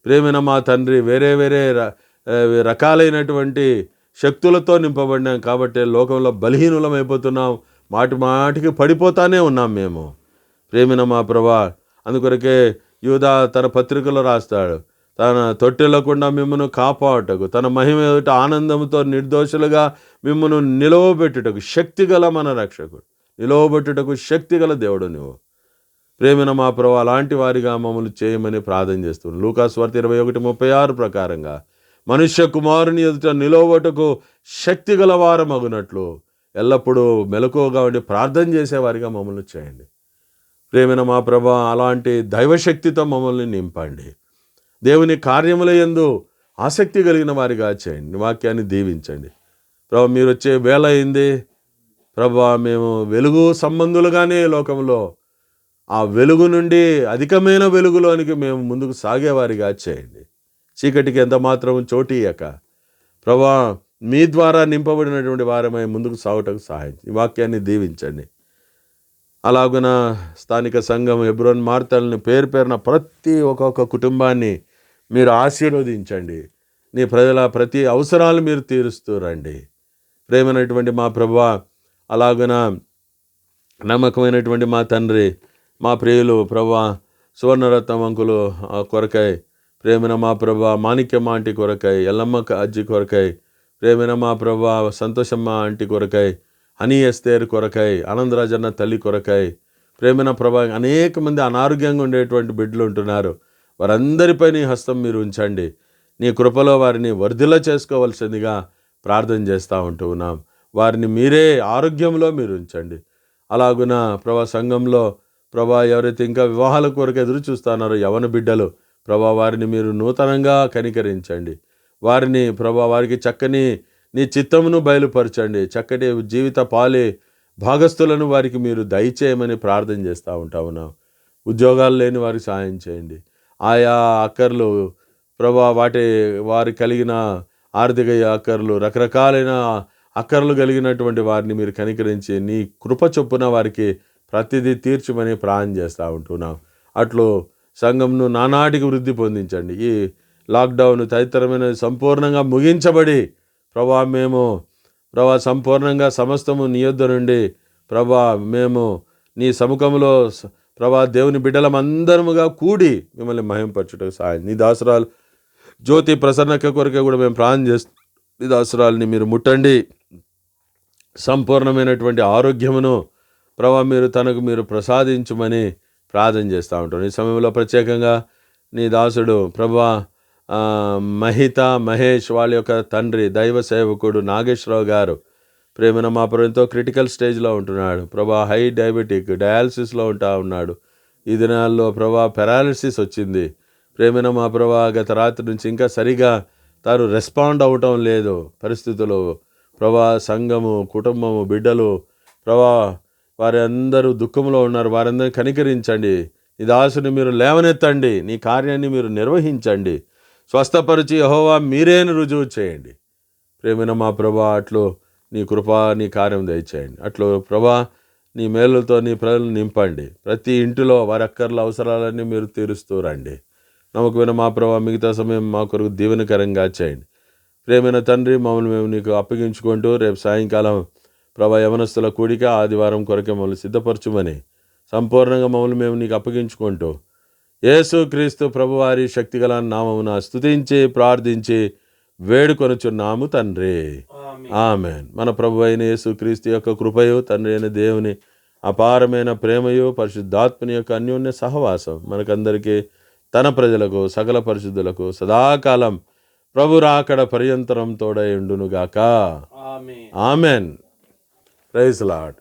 ప్రేమిన మా తండ్రి, వేరే వేరే రకాలైనటువంటి శక్తులతో నింపబడినాం కాబట్టి లోకంలో బలహీనులం అయిపోతున్నాం, మాటి మాటికి పడిపోతానే ఉన్నాం మేము. ప్రేమిన మా ప్రభా, అందుకొరకే యూదా తన పత్రికలో రాస్తాడు, తన తొట్టెళ్లకుండా మిమ్మను కాపాడుటకు, తన మహిమ ఎదుట ఆనందంతో నిర్దోషులుగా మిమ్మను నిలవబెట్టుటకు శక్తిగల మన రక్షకుడు, నిలవబెట్టుటకు శక్తిగల దేవుడు నువ్వు. ప్రేమిన మా ప్రభు, అలాంటి వారిగా మమ్మల్ని చేయమని ప్రార్థన చేస్తున్నాను. లూకాసు వార్త 21:36 ప్రకారంగా మనుష్య కుమారుని ఎదుట నిలవబెట్టుటకు శక్తిగల వారమగునట్లు ఎల్లప్పుడూ మెలకువగా ఉండి ప్రార్థన చేసేవారిగా మమ్మల్ని చేయండి. ప్రేమిన మా ప్రభు, అలాంటి దైవశక్తితో మమ్మల్ని నింపండి. దేవుని కార్యముల యందు ఆసక్తి కలిగిన వారిగా చేయండి. వాక్యాన్ని దీవించండి ప్రభు. మీరు వచ్చే వేళ అయింది ప్రభు. మేము వెలుగు సంబంధులుగానే లోకంలో ఆ వెలుగు నుండి అధికమైన వెలుగులోనికి మేము ముందుకు సాగేవారిగా చేయండి. చీకటికి ఎంత మాత్రం చోటు ఇయ్యక ప్రభా, మీ ద్వారా నింపబడినటువంటి వారమై ముందుకు సాగుటకు సహాయం. ఈ వాక్యాన్ని దీవించండి. అలాగున స్థానిక సంఘం హెబ్రోన్ మార్తల్ని పేరు పేరున ప్రతి ఒక్కొక్క కుటుంబాన్ని మీరు ఆశీర్వదించండి. నీ ప్రజల ప్రతి అవసరాలు మీరు తీరుస్తూ రండి. ప్రేమైనటువంటి మా ప్రభువా, అలాగున నమ్మకమైనటువంటి మా తండ్రి, మా ప్రియులు ప్రభువా, సువర్ణరత్నం అంకులు కొరకై, ప్రేమిన మా ప్రభువా, మాణిక్యమ్మ ఆంటీ కొరకై, ఎల్లమ్మ అజ్జి కొరకై, ప్రేమిన మా ప్రభువా, సంతోషమ్మ ఆంటీ కొరకై, హనీ ఎస్తేర్ కొరకై, ఆనందరాజన్న తల్లి కొరకై, ప్రేమిన ప్రభా, అనేక మంది అనారోగ్యంగా ఉండేటువంటి బిడ్డలు ఉంటున్నారు. వారందరిపై నీ హస్తం మీరు ఉంచండి. నీ కృపలో వారిని వర్ధిల్ల చేసుకోవాల్సిందిగా ప్రార్థన చేస్తూ ఉంటూ ఉన్నాం. వారిని మీరే ఆరోగ్యంలో మీరు ఉంచండి. అలాగున ప్రభా, సంఘంలో ప్రభా, ఎవరైతే ఇంకా వివాహాల కొరకు ఎదురు చూస్తున్నారో యవన బిడ్డలు ప్రభా, వారిని మీరు నూతనంగా కనికరించండి. వారిని ప్రభా, వారికి చక్కని నీ చిత్తమును బయలుపరచండి. చక్కటి జీవిత పాలే భాగస్థులను వారికి మీరు దయచేయమని ప్రార్థన చేస్తూ ఉంటా ఉన్నాం. ఉద్యోగాలు లేని వారికి సహాయం చేయండి. ఆయా అక్కర్లు ప్రభా, వారి కలిగిన ఆర్థిక అక్కర్లు, రకరకాలైన అక్కర్లు కలిగినటువంటి వారిని మీరు కనికరించి నీ కృప చొప్పున వారికి ప్రతిదీ తీర్చమని ప్రార్థన చేస్తూ ఉంటున్నాం. అట్లు సంఘంను నానాటికి వృద్ధి పొందించండి. ఈ లాక్డౌన్ తదితరమైన సంపూర్ణంగా ముగించబడి ప్రభా, మేము ప్రభా సంపూర్ణంగా సమస్తము నీ యొద్ద నుండి ప్రభా, మేము నీ సముఖంలో ప్రభా దేవుని బిడ్డలమందరముగా కూడి మిమ్మల్ని మహింపరచుటకు సహాయం. నీ దాసురాలు జ్యోతి ప్రసన్నక కొరకే కూడా మేము ప్రార్థన చేస్తాం. నీ దాసురాలని మీరు ముట్టండి. సంపూర్ణమైనటువంటి ఆరోగ్యమును ప్రభా మీరు ప్రసాదించమని ప్రార్థన చేస్తూ ఉంటాం. ఈ సమయంలో ప్రత్యేకంగా నీ దాసుడు ప్రభా మహేష్ వాళ్ళ యొక్క తండ్రి దైవ సేవకుడు నాగేశ్వరరావు గారు ప్రేమన మా ఎంతో క్రిటికల్ స్టేజ్లో ఉంటున్నాడు ప్రభా. హై డయాబెటిక్ డయాలసిస్లో ఉన్నాడు. ఈ దినాల్లో ప్రభా పెరాలిసిస్ వచ్చింది. ప్రేమన మా ప్రభా, గత రాత్రి నుంచి ఇంకా సరిగా తాను రెస్పాండ్ అవ్వటం లేదు పరిస్థితులు ప్రభా. సంఘము, కుటుంబము, బిడ్డలు ప్రభా, వారి అందరూ దుఃఖంలో ఉన్నారు. వారందరినీ కనికరించండి. నీ దాసుని మీరు లేవనెత్తండి. నీ కార్యాన్ని మీరు నిర్వహించండి. స్వస్థపరిచి యెహోవా మీరేని రుజువు చేయండి. ప్రేమైన మా ప్రభా, అట్లు నీ కృప, నీ కార్యం దయచేయండి. అట్లు ప్రభా, నీ మేలుతో నీ ప్రజలను నింపండి. ప్రతి ఇంటిలో వారి అక్కర్ల అవసరాలన్నీ మీరు తీరుస్తూ రండి. నమ్మకమైన మా ప్రభా, మిగతా సమయం మా కొరకు దీవెనకరంగా చేయండి. ప్రేమైన తండ్రి, మమ్మల్ని మేము నీకు అప్పగించుకుంటూ రేపు సాయంకాలం ప్రభా యవనస్తుల కూడిక ఆదివారం కొరకే మమ్మల్ని సిద్ధపరచుమని సంపూర్ణంగా మమ్మల్ని మేము నీకు అప్పగించుకుంటూ యేసు క్రీస్తు ప్రభువారి శక్తిగల నామమున స్తుతించి ప్రార్థించి వేడుకొనుచున్నాము తండ్రి, ఆమేన్. మన ప్రభు అయిన యేసు క్రీస్తు యొక్క కృపయు, తండ్రి అయిన దేవుని అపారమైన ప్రేమయు, పరిశుద్ధాత్మని యొక్క అన్యోన్య సహవాసం మనకందరికీ, తన ప్రజలకు, సకల పరిశుద్ధులకు సదాకాలం ప్రభు రాకడ పర్యంతరం తోడై ఉండునుగాక. ఆమేన్. Praise lord.